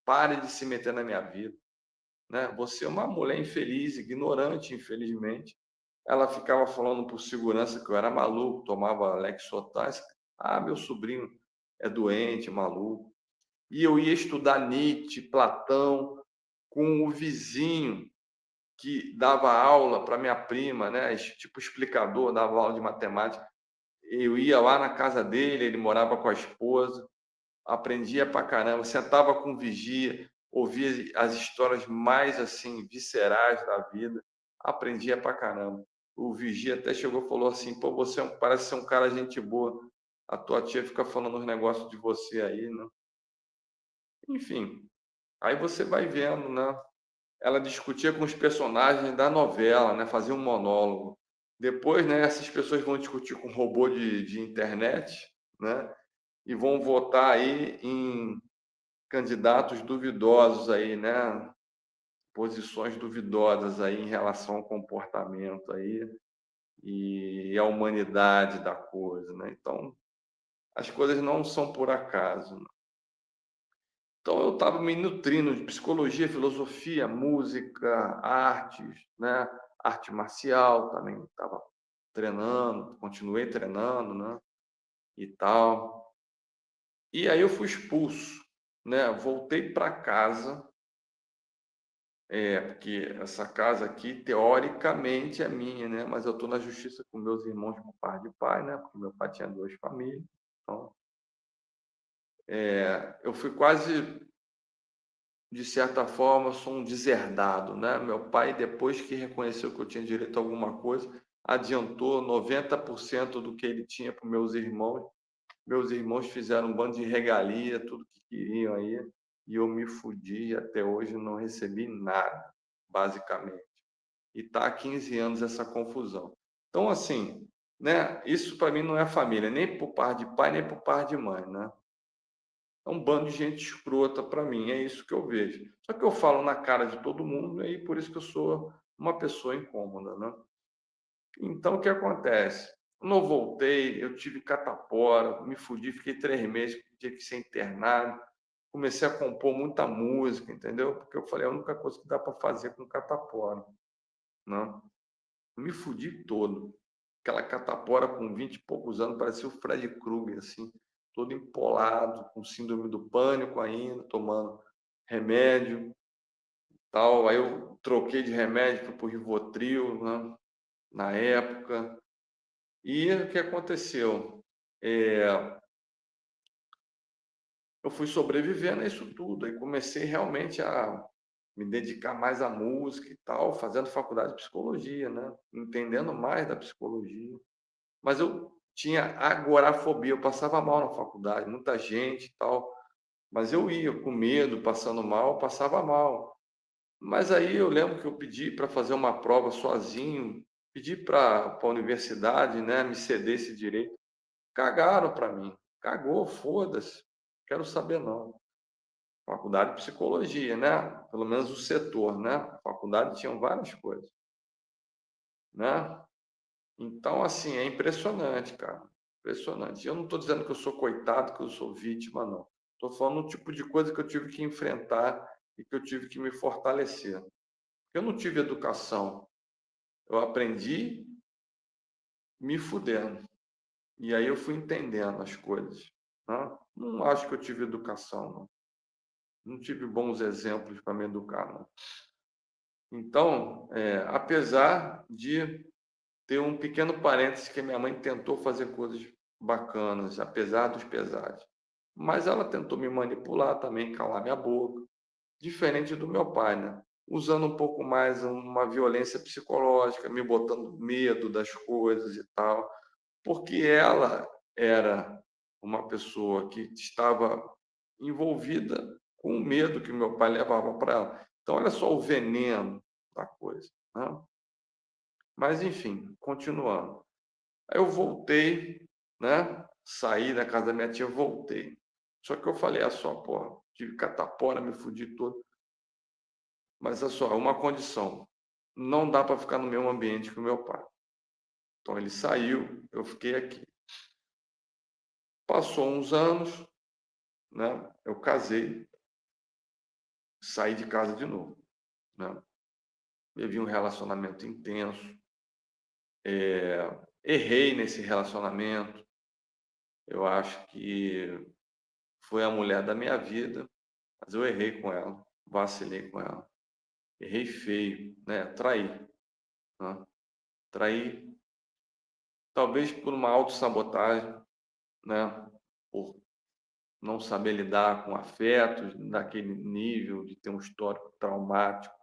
pare de se meter na minha vida, né? Você é uma mulher infeliz, ignorante, infelizmente. Ela ficava falando por segurança que eu era maluco, tomava Lexotan. Ah, meu sobrinho é doente, maluco. E eu ia estudar Nietzsche, Platão, com o vizinho que dava aula para minha prima, né? Tipo explicador, dava aula de matemática. Eu ia lá na casa dele, ele morava com a esposa, aprendia pra caramba, sentava com vigia, ouvia as histórias mais assim viscerais da vida, aprendia pra caramba. O vigia até chegou e falou assim: pô, você parece ser um cara gente boa, a tua tia fica falando uns negócios de você aí, né? Enfim, aí você vai vendo, né? Ela discutia com os personagens da novela, né? Fazia um monólogo. Depois, né, essas pessoas vão discutir com robô de internet, né? E vão votar aí em candidatos duvidosos aí, né? Posições duvidosas aí em relação ao comportamento aí e a humanidade da coisa, né? Então, as coisas não são por acaso, né? Então, eu estava me nutrindo de psicologia, filosofia, música, artes, né? Arte marcial também estava treinando, continuei treinando, né? E tal. E aí eu fui expulso, né? Voltei para casa, porque essa casa aqui, teoricamente, é minha, né? Mas eu estou na justiça com meus irmãos por parte de pai, né? Porque meu pai tinha duas famílias. Então, eu fui quase, de certa forma, sou um deserdado, né? Meu pai, depois que reconheceu que eu tinha direito a alguma coisa, adiantou 90% do que ele tinha para meus irmãos. Meus irmãos fizeram um bando de regalia, tudo que queriam aí, e eu me fudi e até hoje não recebi nada, basicamente. E está há 15 anos essa confusão. Então, assim, né, isso para mim não é família, nem por parte de pai, nem por parte de mãe, né? É um bando de gente escrota para mim, é isso que eu vejo. Só que eu falo na cara de todo mundo e por isso que eu sou uma pessoa incômoda, né? Então, o que acontece? Não voltei, eu tive catapora, me fudi, fiquei 3 meses, tive que ser internado. Comecei a compor muita música, entendeu? Porque eu falei, é a única coisa que dá para fazer com catapora, né? Me fudi todo. Aquela catapora com 20 e poucos anos, parecia o Fred Krueger, assim, todo empolado, com síndrome do pânico ainda, tomando remédio, tal. Aí eu troquei de remédio, fui pro Rivotril, né, na época. E o que aconteceu? É, eu fui sobrevivendo a isso tudo, aí comecei realmente a me dedicar mais à música e tal, fazendo faculdade de psicologia, né, entendendo mais da psicologia. Mas eu tinha agorafobia, eu passava mal na faculdade, muita gente e tal, mas eu ia com medo, passando mal, passava mal. Mas aí eu lembro que eu pedi para fazer uma prova sozinho, pedi para a universidade, né, me ceder esse direito. Cagaram para mim. Cagou, foda-se. Quero saber não. Faculdade de psicologia, né? Pelo menos o setor, né? A faculdade tinha várias coisas, né? Então, assim, é impressionante, cara. Impressionante. Eu não estou dizendo que eu sou coitado, que eu sou vítima, não. Estou falando o tipo de coisa que eu tive que enfrentar e que eu tive que me fortalecer. Eu não tive educação. Eu aprendi me fudendo. E aí eu fui entendendo as coisas, né? Não acho que eu tive educação, não. Não tive bons exemplos para me educar, não. Então, apesar de ter um pequeno parênteses que minha mãe tentou fazer coisas bacanas, apesar dos pesares. Mas ela tentou me manipular também, calar minha boca, diferente do meu pai, né? Usando um pouco mais uma violência psicológica, me botando medo das coisas e tal, porque ela era uma pessoa que estava envolvida com o medo que meu pai levava para ela. Então, olha só o veneno da coisa, né? Mas, enfim, continuando. Aí eu voltei, né? Saí da casa da minha tia, voltei. Só que eu falei, só, pô, tive catapora, me fudi todo. Mas é só, uma condição. Não dá para ficar no mesmo ambiente que o meu pai. Então ele saiu, eu fiquei aqui. Passou uns anos, né? Eu casei, saí de casa de novo, né? Vivi um relacionamento intenso, errei nesse relacionamento. Eu acho que foi a mulher da minha vida, mas eu errei com ela, vacilei com ela, errei feio, né? Traí, né? Traí, talvez por uma autossabotagem, né? Por não saber lidar com afetos daquele nível, de ter um histórico traumático,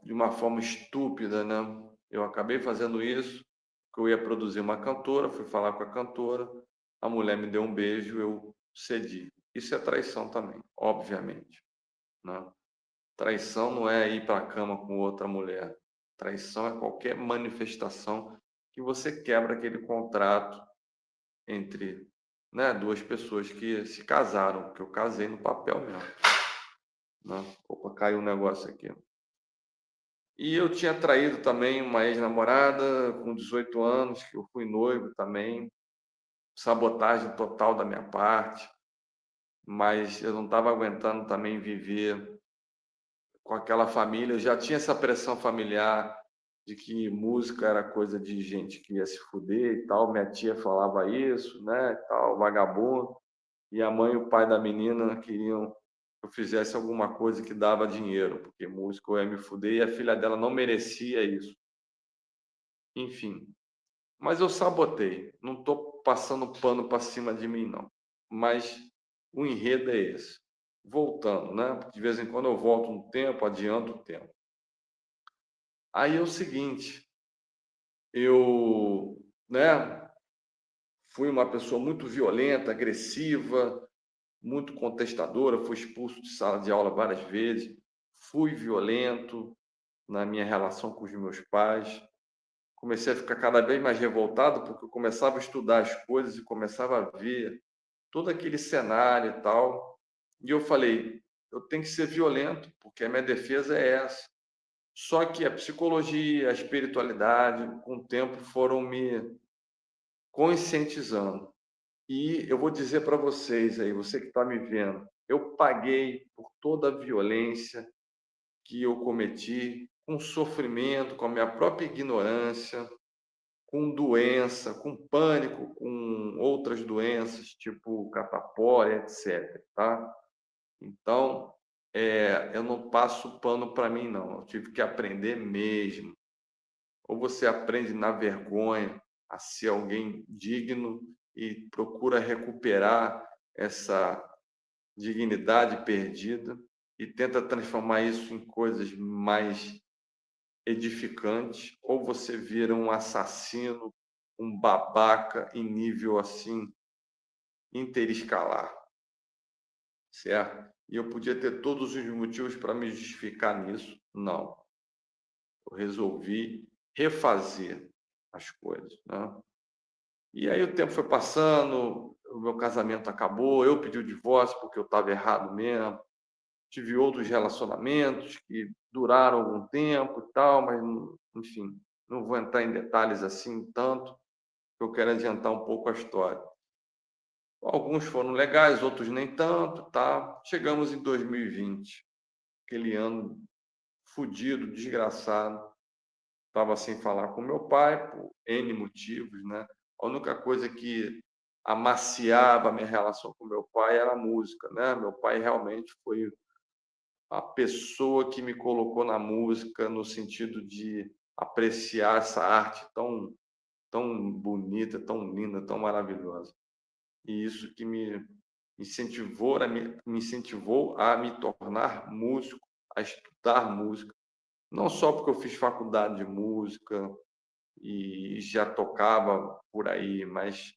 de uma forma estúpida, né? Eu acabei fazendo isso, porque eu ia produzir uma cantora, fui falar com a cantora, a mulher me deu um beijo, eu cedi. Isso é traição também, obviamente, né? Traição não é ir para a cama com outra mulher. Traição é qualquer manifestação que você quebra aquele contrato entre, né, duas pessoas que se casaram, que eu casei no papel mesmo, né? Opa, caiu um negócio aqui. E eu tinha traído também uma ex-namorada com 18 anos, que eu fui noivo também, sabotagem total da minha parte, mas eu não estava aguentando também viver com aquela família. Eu já tinha essa pressão familiar de que música era coisa de gente que ia se fuder e tal. Minha tia falava isso, né, e tal, vagabundo. E a mãe e o pai da menina queriam que eu fizesse alguma coisa que dava dinheiro, porque música eu ia me fuder e a filha dela não merecia isso. Enfim, mas eu sabotei. Não estou passando pano para cima de mim, não. Mas o enredo é esse. Voltando, né? Porque de vez em quando eu volto no tempo, adianto o tempo. Aí é o seguinte, eu, né, fui uma pessoa muito violenta, agressiva, muito contestadora, fui expulso de sala de aula várias vezes, fui violento na minha relação com os meus pais. Comecei a ficar cada vez mais revoltado porque eu começava a estudar as coisas e começava a ver todo aquele cenário e tal. E eu falei, eu tenho que ser violento, porque a minha defesa é essa. Só que a psicologia, a espiritualidade, com o tempo foram me conscientizando. E eu vou dizer para vocês aí, você que está me vendo, eu paguei por toda a violência que eu cometi, com sofrimento, com a minha própria ignorância, com doença, com pânico, com outras doenças, tipo catapora, etc. Tá? Então, eu não passo pano para mim, não. Eu tive que aprender mesmo. Ou você aprende na vergonha a ser alguém digno e procura recuperar essa dignidade perdida e tenta transformar isso em coisas mais edificantes, ou você vira um assassino, um babaca em nível assim interescalar, certo? E eu podia ter todos os motivos para me justificar nisso. Não. Eu resolvi refazer as coisas, né? E aí o tempo foi passando, o meu casamento acabou, eu pedi o divórcio porque eu estava errado mesmo. Tive outros relacionamentos que duraram algum tempo e tal, mas enfim, não vou entrar em detalhes assim tanto, eu quero adiantar um pouco a história. Alguns foram legais, outros nem tanto, tá? Chegamos em 2020, aquele ano fudido, desgraçado. Estava sem falar com meu pai por N motivos, né? A única coisa que amaciava a minha relação com meu pai era a música, né? Meu pai realmente foi a pessoa que me colocou na música no sentido de apreciar essa arte tão bonita, tão linda, tão maravilhosa. E isso que me incentivou a me tornar músico, a estudar música. Não só porque eu fiz faculdade de música e já tocava por aí, mas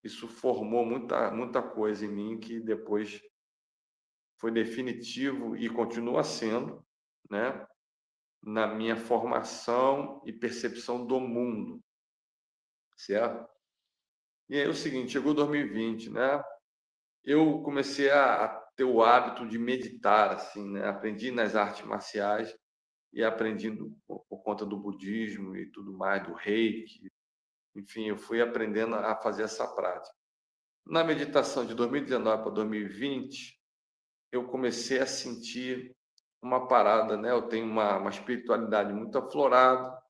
isso formou muita coisa em mim que depois foi definitivo e continua sendo, né, na minha formação e percepção do mundo, certo? E aí é o seguinte, chegou 2020, né? Eu comecei a ter o hábito de meditar, assim, né? Aprendi nas artes marciais e aprendi por conta do budismo e tudo mais, do reiki. enfim, eu fui aprendendo a fazer essa prática. Na meditação de 2019 para 2020, eu comecei a sentir uma parada, né? Eu tenho uma espiritualidade muito aflorada,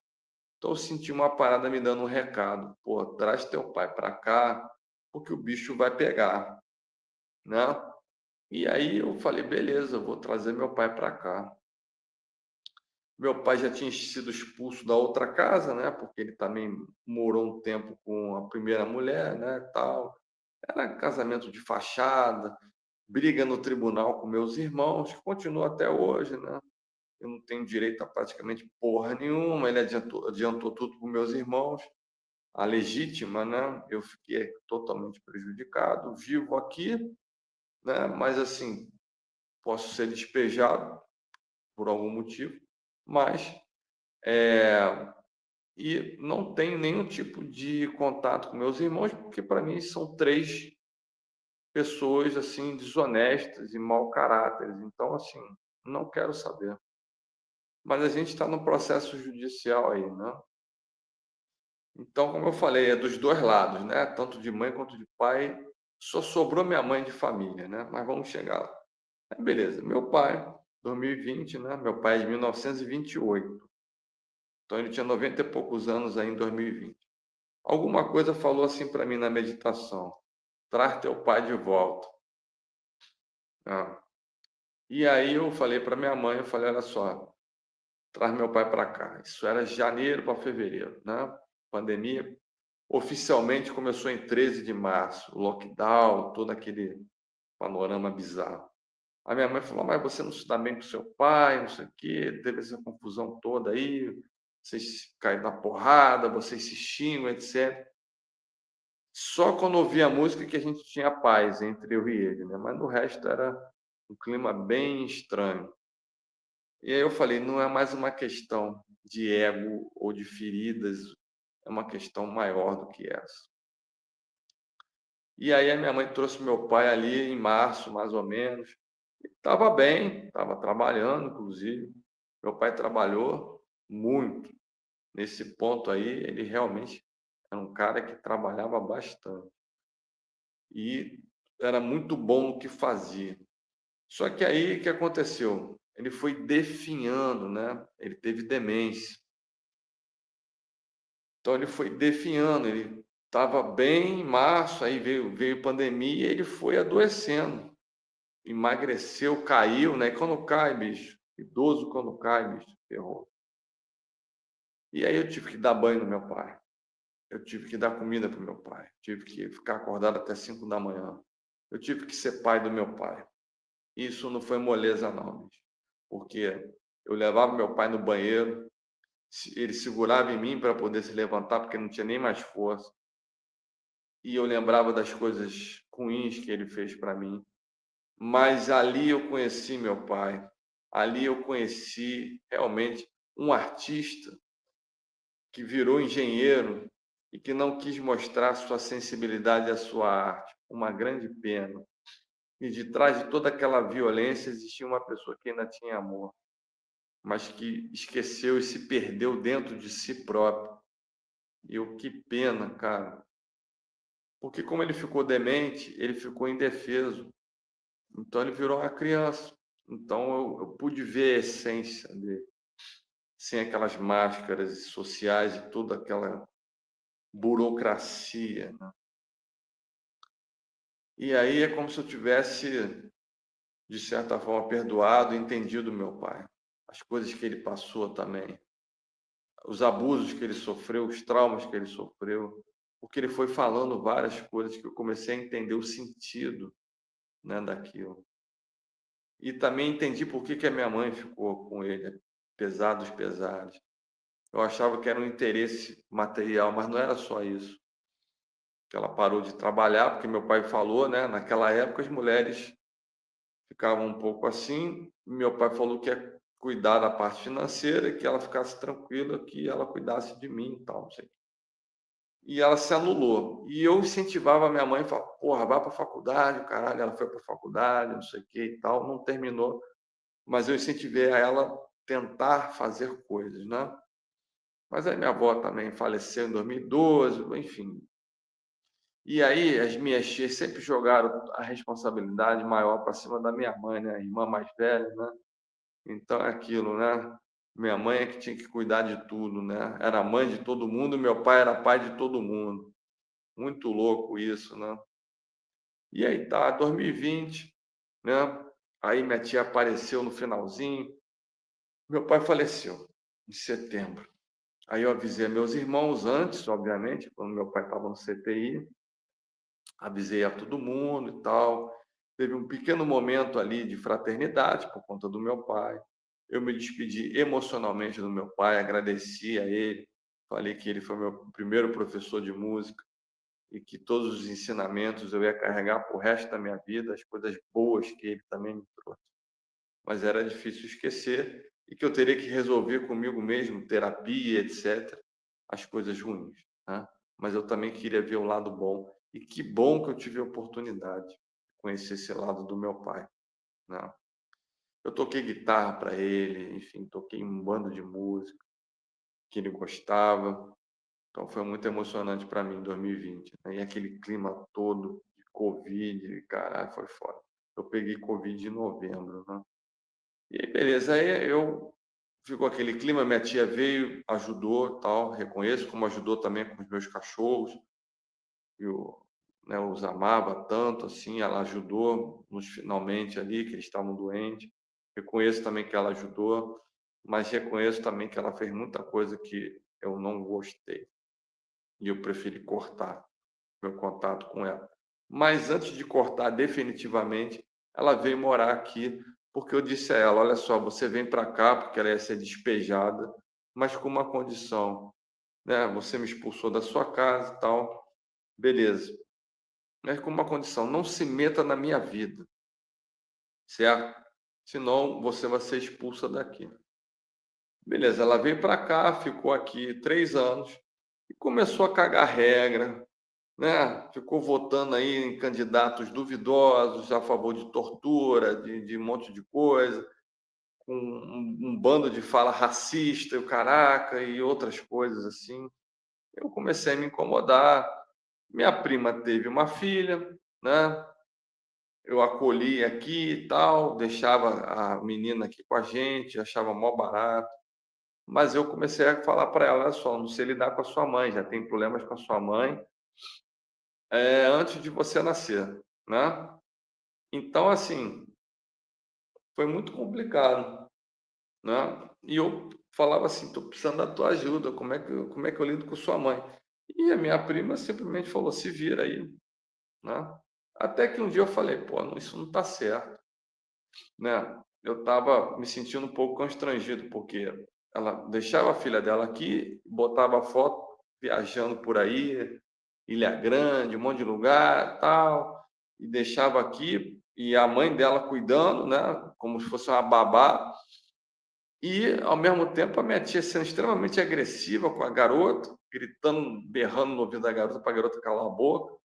então eu senti uma parada me dando um recado: pô, traz teu pai para cá, porque o bicho vai pegar, né? E aí eu falei, beleza, eu vou trazer meu pai para cá. Meu pai já tinha sido expulso da outra casa, né? Porque ele também morou um tempo com a primeira mulher, né? Tal. Era casamento de fachada, briga no tribunal com meus irmãos, que continua até hoje, né? Eu não tenho direito a praticamente porra nenhuma. Ele adiantou tudo para meus irmãos. A legítima, né? Eu fiquei totalmente prejudicado. Vivo aqui, né? Mas assim, posso ser despejado por algum motivo, mas e não tenho nenhum tipo de contato com meus irmãos, porque para mim são três pessoas assim desonestas e mau caráteres. Então, assim, não quero saber. Mas a gente está no processo judicial aí, né? Então, como eu falei, é dos dois lados, né? Tanto de mãe quanto de pai. Só sobrou minha mãe de família, né? Mas vamos chegar lá. Beleza. Meu pai, 2020, né? Meu pai é de 1928. Então, ele tinha 90 e poucos anos aí em 2020. Alguma coisa falou assim para mim na meditação: traz teu pai de volta. Ah. E aí eu falei para minha mãe, eu falei, olha só, traz meu pai para cá. Isso era janeiro para fevereiro, né? Pandemia oficialmente começou em 13 de março, o lockdown, todo aquele panorama bizarro. A minha mãe falou, mas você não se dá bem com seu pai, não sei o quê, teve essa confusão toda aí, vocês caem na porrada, vocês se xingam, etc. Só quando ouvia a música que a gente tinha paz entre eu e ele, né? Mas no resto era um clima bem estranho. E aí eu falei, não é mais uma questão de ego ou de feridas, é uma questão maior do que essa. E aí a minha mãe trouxe meu pai ali em março, mais ou menos. Estava bem, estava trabalhando, inclusive. Meu pai trabalhou muito. Nesse ponto aí, ele realmente era um cara que trabalhava bastante. E era muito bom no que fazia. Só que aí o que aconteceu? Ele foi definhando, né? Ele teve demência. Então ele foi definhando, ele estava bem em março, aí veio pandemia e ele foi adoecendo. Emagreceu, caiu, né? Quando cai, bicho, idoso quando cai, bicho, ferrou. E aí eu tive que dar banho no meu pai. Eu tive que dar comida para o meu pai. Tive que ficar acordado até 5 da manhã. Eu tive que ser pai do meu pai. Isso não foi moleza, não, bicho. Porque eu levava meu pai no banheiro, ele segurava em mim para poder se levantar, porque não tinha nem mais força. E eu lembrava das coisas ruins que ele fez para mim. Mas ali eu conheci meu pai. Ali eu conheci realmente um artista que virou engenheiro e que não quis mostrar sua sensibilidade à sua arte. Uma grande pena. E de trás de toda aquela violência existia uma pessoa que ainda tinha amor, mas que esqueceu e se perdeu dentro de si próprio. E eu, que pena, cara. Porque como ele ficou demente, ele ficou indefeso. Então ele virou uma criança. Então eu pude ver a essência dele, sem aquelas máscaras sociais e toda aquela burocracia, né? E aí é como se eu tivesse, de certa forma, perdoado e entendido meu pai. As coisas que ele passou também, os abusos que ele sofreu, os traumas que ele sofreu, porque ele foi falando várias coisas que eu comecei a entender o sentido, né, daquilo. E também entendi por que a minha mãe ficou com ele, apesar dos pesares. Eu achava que era um interesse material, mas não era só isso. Que ela parou de trabalhar, porque meu pai falou, né? Naquela época as mulheres ficavam um pouco assim. Meu pai falou que ia cuidar da parte financeira, que ela ficasse tranquila, que ela cuidasse de mim e tal, não sei. E ela se anulou. E eu incentivava a minha mãe, falava, porra, vai para a faculdade, caralho, ela foi para a faculdade, não sei o que e tal, não terminou, mas eu incentivei a ela tentar fazer coisas, né? Mas aí minha avó também faleceu em 2012, enfim. E aí as minhas tias sempre jogaram a responsabilidade maior para cima da minha mãe, né, a irmã mais velha, né. Então é aquilo, né, minha mãe é que tinha que cuidar de tudo, né, era mãe de todo mundo, meu pai era pai de todo mundo. Muito louco isso, né. E aí tá, 2020, né, aí minha tia apareceu no finalzinho, meu pai faleceu em setembro. Aí eu avisei meus irmãos antes, obviamente, quando meu pai estava no CTI, avisei a todo mundo e tal. Teve um pequeno momento ali de fraternidade por conta do meu pai. Eu me despedi emocionalmente do meu pai, agradeci a ele, falei que ele foi meu primeiro professor de música e que todos os ensinamentos eu ia carregar para o resto da minha vida, as coisas boas que ele também me trouxe. Mas era difícil esquecer e que eu teria que resolver comigo mesmo, terapia, etc., as coisas ruins, né? Mas eu também queria ver o lado bom. E que bom que eu tive a oportunidade de conhecer esse lado do meu pai, né? Eu toquei guitarra para ele, enfim, toquei em um bando de música que ele gostava. Então foi muito emocionante para mim em 2020, né? E aquele clima todo de Covid, caralho, foi foda. Eu peguei Covid em novembro, né? E aí, beleza, aí eu ficou aquele clima, minha tia veio, ajudou, tal, reconheço, como ajudou também com os meus cachorros, eu, né, eu os amava tanto, assim, ela ajudou nos finalmente ali, que eles estavam doentes, reconheço também que ela ajudou, mas reconheço também que ela fez muita coisa que eu não gostei, e eu preferi cortar meu contato com ela. Mas antes de cortar definitivamente, ela veio morar aqui, porque eu disse a ela: olha só, você vem para cá, porque ela ia ser despejada, mas com uma condição, né? Você me expulsou da sua casa e tal, beleza. Mas com uma condição: não se meta na minha vida, certo? Senão você vai ser expulsa daqui. Beleza, ela veio para cá, ficou aqui 3 anos e começou a cagar regra, né? Ficou votando aí em candidatos duvidosos a favor de tortura, de um monte de coisa, com um bando de fala racista, e o caraca, e outras coisas assim. Eu comecei a me incomodar. Minha prima teve uma filha, né? Eu acolhi aqui e tal, deixava a menina aqui com a gente, achava mó barato. Mas eu comecei a falar para ela: olha só, não sei lidar com a sua mãe, já tem problemas com a sua mãe, antes de você nascer, né? Então, assim, foi muito complicado, né? E eu falava assim: "Tô precisando da tua ajuda, como é que eu lido com sua mãe?". E a minha prima simplesmente falou: "Se vira aí", né? Até que um dia eu falei: "Pô, não, isso não tá certo", né? Eu estava me sentindo um pouco constrangido, porque ela deixava a filha dela aqui, botava foto viajando por aí, Ilha Grande, um monte de lugar, tal, e deixava aqui, e a mãe dela cuidando, né, como se fosse uma babá, e ao mesmo tempo a minha tia sendo extremamente agressiva com a garota, gritando, berrando no ouvido da garota para a garota calar a boca,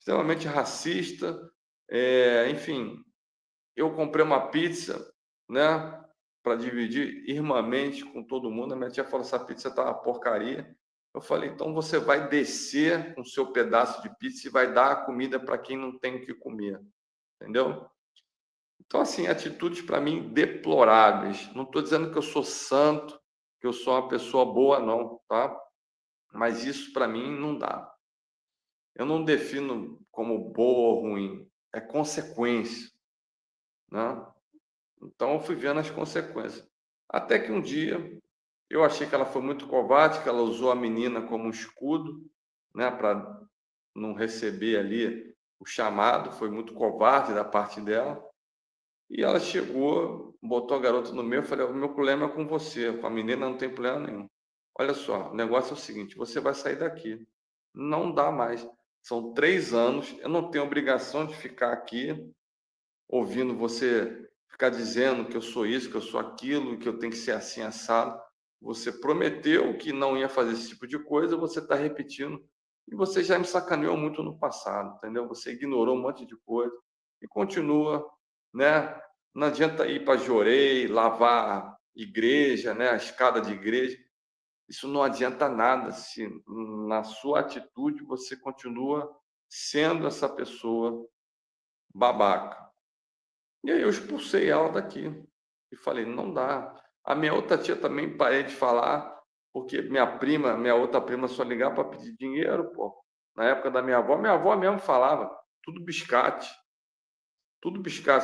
extremamente racista, enfim, eu comprei uma pizza, né, para dividir irmãmente com todo mundo. A minha tia falou: essa pizza tá uma porcaria. Eu falei: então você vai descer com o seu pedaço de pizza e vai dar a comida para quem não tem o que comer, entendeu? Então, assim, atitudes para mim deploráveis. Não estou dizendo que eu sou santo, que eu sou uma pessoa boa, não, tá? Mas isso para mim não dá. Eu não defino como boa ou ruim, é consequência, né? Então eu fui vendo as consequências. Até que um dia eu achei que ela foi muito covarde, que ela usou a menina como um escudo, né, para não receber ali o chamado, foi muito covarde da parte dela. E ela chegou, botou a garota no meio, eu falei: o meu problema é com você, com a menina não tem problema nenhum. Olha só, o negócio é o seguinte: você vai sair daqui. Não dá mais. São 3 anos, eu não tenho obrigação de ficar aqui ouvindo você ficar dizendo que eu sou isso, que eu sou aquilo, que eu tenho que ser assim assado. Você prometeu que não ia fazer esse tipo de coisa, você está repetindo. E você já me sacaneou muito no passado, entendeu? Você ignorou um monte de coisa e continua, né? Não adianta ir para Jorei, lavar igreja, né? A escada de igreja. isso não adianta nada se na sua atitude você continua sendo essa pessoa babaca. E aí eu expulsei ela daqui e falei, não dá. A minha outra tia também parei de falar, porque minha outra prima só ligava para pedir dinheiro, pô. Na época da minha avó mesmo falava, tudo biscate,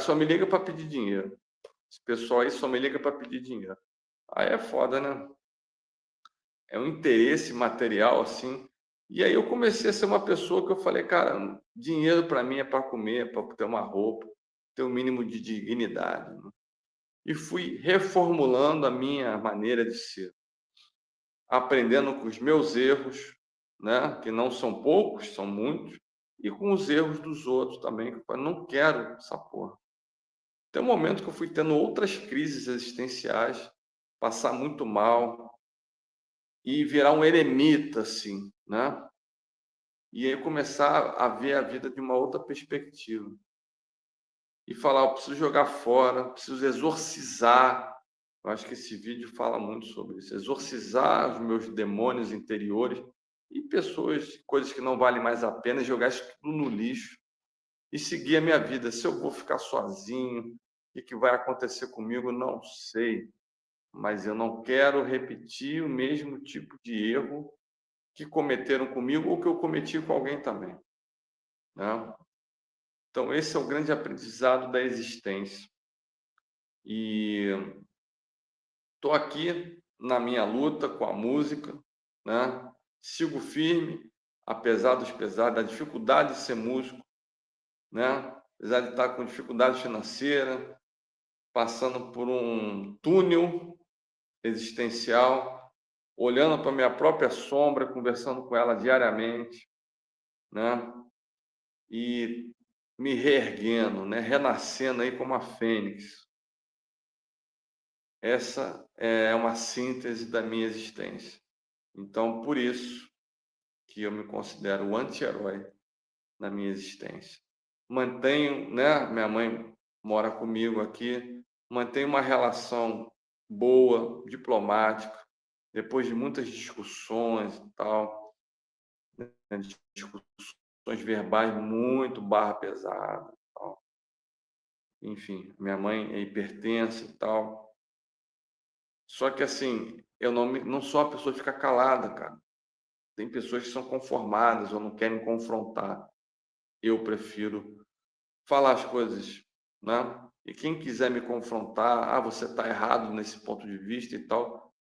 só me liga para pedir dinheiro. Esse pessoal aí só me liga para pedir dinheiro. Aí é foda, né? É um interesse material, assim. E aí eu comecei a ser uma pessoa que eu falei, cara, dinheiro para mim é para comer, para ter uma roupa, ter um mínimo de dignidade, né? E fui reformulando a minha maneira de ser, aprendendo com os meus erros, né, que não são poucos, são muitos, e com os erros dos outros também, que eu falei, não quero essa porra. Tem um momento que eu fui tendo outras crises existenciais, passar muito mal e virar um eremita, assim, né? E aí começar a ver a vida de uma outra perspectiva. E falar, eu preciso jogar fora, preciso exorcizar. Eu acho que esse vídeo fala muito sobre isso. Exorcizar os meus demônios interiores e pessoas, coisas que não valem mais a pena, jogar isso tudo no lixo e seguir a minha vida. Se eu vou ficar sozinho, o que vai acontecer comigo, não sei. Mas eu não quero repetir o mesmo tipo de erro que cometeram comigo ou que eu cometi com alguém também, né? Então, esse é o grande aprendizado da existência. E estou aqui na minha luta com a música, né? Sigo firme, apesar dos pesares, da dificuldade de ser músico, né? Apesar de estar com dificuldade financeira, passando por um túnel existencial, olhando para minha própria sombra, conversando com ela diariamente, né? E me reerguendo, né? Renascendo aí como a fênix. Essa é uma síntese da minha existência. Então, por isso que eu me considero o anti-herói na minha existência. Mantenho, né? Minha mãe mora comigo aqui, mantenho uma relação boa, diplomática, depois de muitas discussões e tal, né, discussões verbais muito barra pesada, tal. Enfim, minha mãe é hipertensa e tal. Só que assim, eu não sou uma pessoa de ficar calada, cara. Tem pessoas que são conformadas ou não querem confrontar. Eu prefiro falar as coisas, né? E quem quiser me confrontar, você está errado nesse ponto de vista e tal,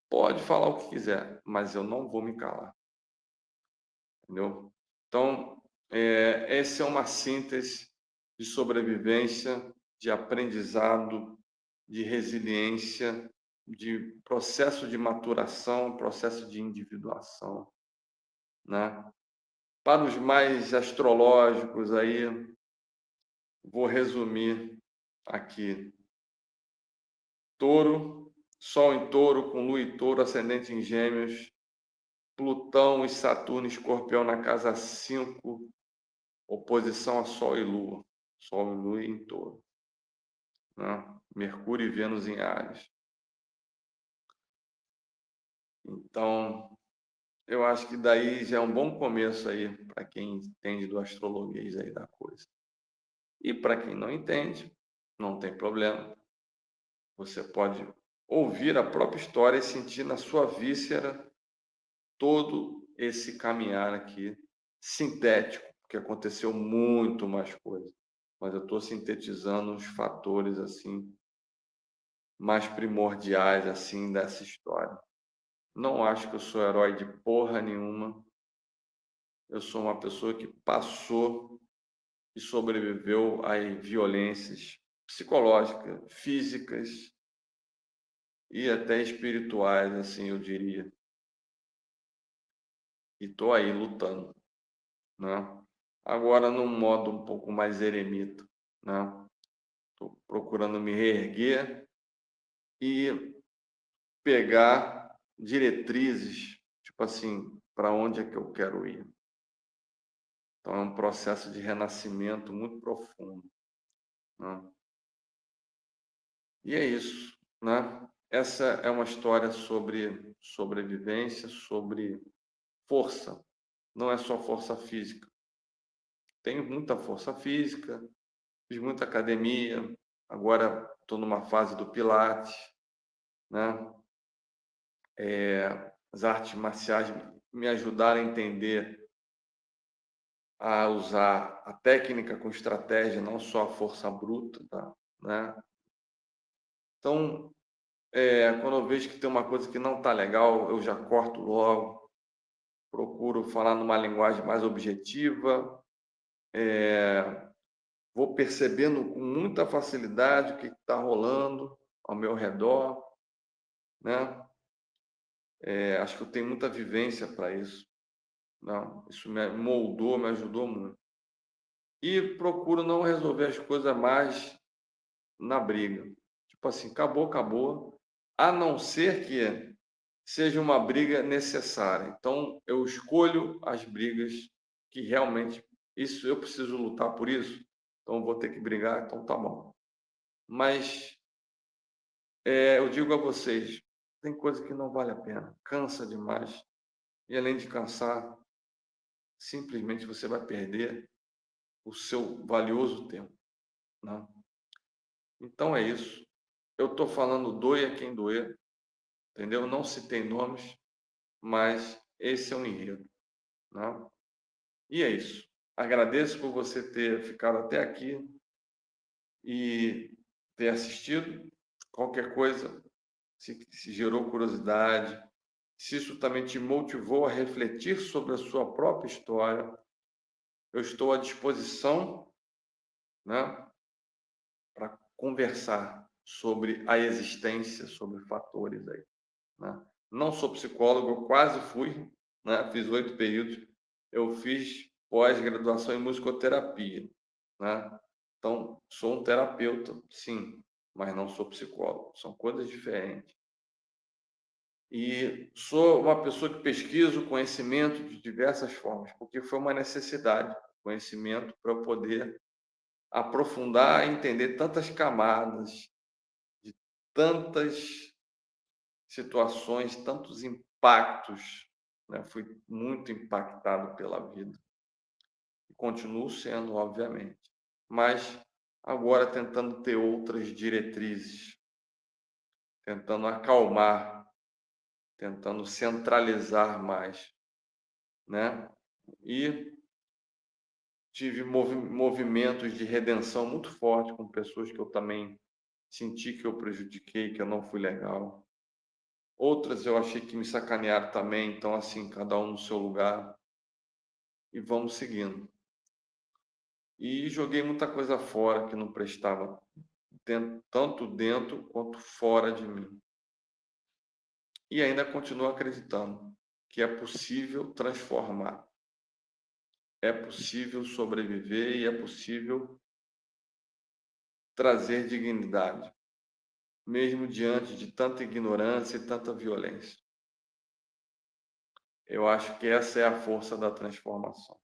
pode falar o que quiser, mas eu não vou me calar, entendeu? Então, essa é uma síntese de sobrevivência, de aprendizado, de resiliência, de processo de maturação, processo de individuação, né? Para os mais astrológicos aí, vou resumir aqui. Touro, Sol em Touro, com Lua em Touro, ascendente em Gêmeos, Plutão e Saturno, Escorpião na casa 5, oposição a Sol e Lua. Sol e Lua em Touro, né? Mercúrio e Vênus em Áries. Então, eu acho que daí já é um bom começo aí para quem entende do astrologuês aí da coisa. E para quem não entende, não tem problema. Você pode ouvir a própria história e sentir na sua víscera todo esse caminhar aqui sintético, porque aconteceu muito mais coisa. Mas eu estou sintetizando os fatores assim mais primordiais assim dessa história. Não acho que eu sou herói de porra nenhuma. Eu sou uma pessoa que passou e sobreviveu a violências psicológicas, físicas e até espirituais, assim, eu diria. E tô aí lutando, né? Agora num modo um pouco mais eremita, né? Tô procurando me reerguer e pegar diretrizes, tipo assim, para onde é que eu quero ir. Então é um processo de renascimento muito profundo, né? E é isso, né? essa é uma história sobre sobrevivência, sobre força. Não é só força física. Tenho muita força física, fiz muita academia, agora estou numa fase do Pilates, né? As artes marciais me ajudaram a entender, a usar a técnica com estratégia, não só a força bruta, tá? Né? Então, quando eu vejo que tem uma coisa que não está legal, eu já corto logo, procuro falar numa linguagem mais objetiva, vou percebendo com muita facilidade o que está rolando ao meu redor, né? Acho que eu tenho muita vivência para isso. Não, isso me moldou, me ajudou muito. E procuro não resolver as coisas mais na briga. Tipo assim, acabou, acabou. A não ser que seja uma briga necessária. Então, eu escolho as brigas que realmente isso eu preciso lutar por isso. Então, vou ter que brigar. Então, tá bom. Mas eu digo a vocês, tem coisa que não vale a pena. Cansa demais. E além de cansar, simplesmente você vai perder o seu valioso tempo, né? Então é isso. Eu estou falando doe a quem doer, entendeu? Não citei nomes, mas esse é um enredo, né? E é isso. Agradeço por você ter ficado até aqui e ter assistido. Qualquer coisa, se gerou curiosidade, se isso também te motivou a refletir sobre a sua própria história, eu estou à disposição, né, para conversar sobre a existência, sobre fatores aí, né? Não sou psicólogo, eu quase fui, né? Fiz 8 períodos, eu fiz pós-graduação em musicoterapia, né? Então, sou um terapeuta, sim, mas não sou psicólogo, são coisas diferentes. E sou uma pessoa que pesquiso conhecimento de diversas formas, porque foi uma necessidade, conhecimento para eu poder aprofundar e entender tantas camadas, de tantas situações, tantos impactos, né? Fui muito impactado pela vida e continuo sendo, obviamente, mas agora tentando ter outras diretrizes, tentando acalmar, tentando centralizar mais, né? E tive movimentos de redenção muito forte com pessoas que eu também senti que eu prejudiquei, que eu não fui legal. Outras eu achei que me sacanearam também, então assim, cada um no seu lugar e vamos seguindo. E joguei muita coisa fora que não prestava, tanto dentro quanto fora de mim. E ainda continuo acreditando que é possível transformar, é possível sobreviver e é possível trazer dignidade, mesmo diante de tanta ignorância e tanta violência. Eu acho que essa é a força da transformação.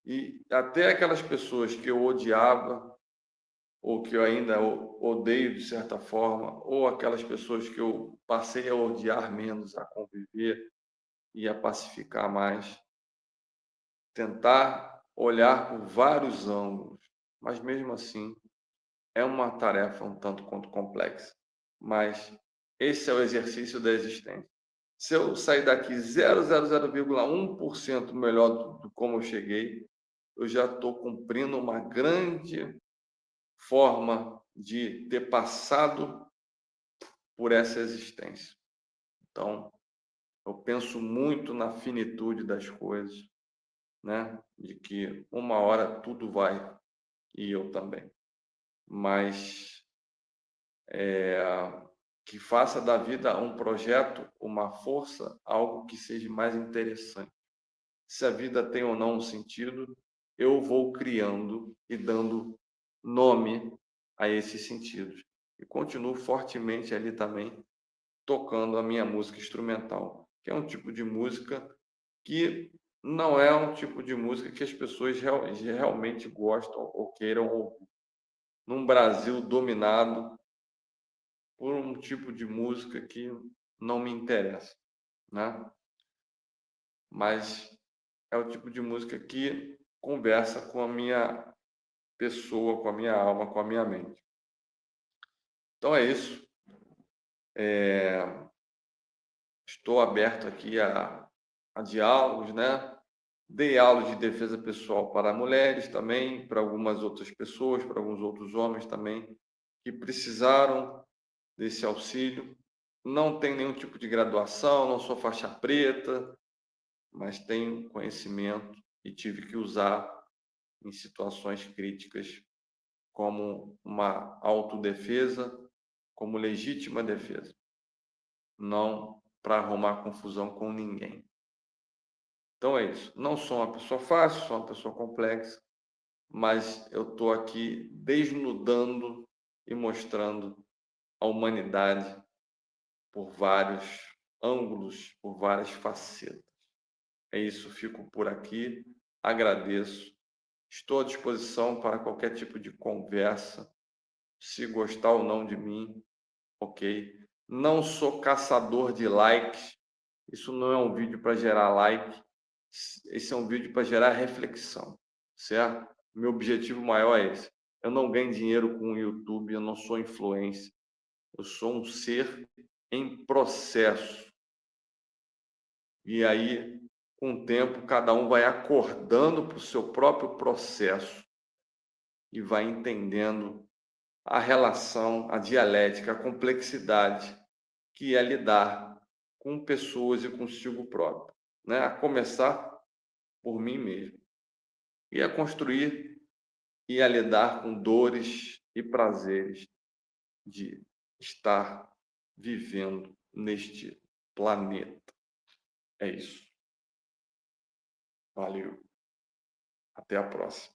E até aquelas pessoas que eu odiava, ou que eu ainda odeio de certa forma, ou aquelas pessoas que eu passei a odiar menos, a conviver e a pacificar mais, tentar olhar por vários ângulos, mas mesmo assim é uma tarefa um tanto quanto complexa. Mas esse é o exercício da existência. Se eu sair daqui 0,1% melhor do como eu cheguei, eu já estou cumprindo uma grande forma de ter passado por essa existência. Então, eu penso muito na finitude das coisas, né? De que uma hora tudo vai, e eu também. Mas que faça da vida um projeto, uma força, algo que seja mais interessante. Se a vida tem ou não um sentido, eu vou criando e dando nome a esses sentidos. E continuo fortemente ali também tocando a minha música instrumental, que é um tipo de música que não é um tipo de música que as pessoas realmente gostam ou queiram ouvir. Num Brasil dominado por um tipo de música que não me interessa, né? Mas é o tipo de música que conversa com a minha pessoa, com a minha alma, com a minha mente. Então é isso. Estou aberto aqui a diálogos, né? Dei aulas de defesa pessoal para mulheres também, para algumas outras pessoas, para alguns outros homens também, que precisaram desse auxílio. Não tenho nenhum tipo de graduação, não sou faixa preta, mas tenho conhecimento e tive que usar em situações críticas como uma autodefesa, como legítima defesa, não para arrumar confusão com ninguém. Então é isso. Não sou uma pessoa fácil, sou uma pessoa complexa, mas eu estou aqui desnudando e mostrando a humanidade por vários ângulos, por várias facetas. É isso, fico por aqui, agradeço, estou à disposição para qualquer tipo de conversa, se gostar ou não de mim, ok? Não sou caçador de likes, isso não é um vídeo para gerar like, esse é um vídeo para gerar reflexão, certo? Meu objetivo maior é esse. Eu não ganho dinheiro com o YouTube, eu não sou influencer, eu sou um ser em processo. E aí, com o tempo, cada um vai acordando para o seu próprio processo e vai entendendo a relação, a dialética, a complexidade que é lidar com pessoas e consigo próprio, né? A começar por mim mesmo e a construir e a lidar com dores e prazeres de estar vivendo neste planeta. É isso. Valeu. Até a próxima.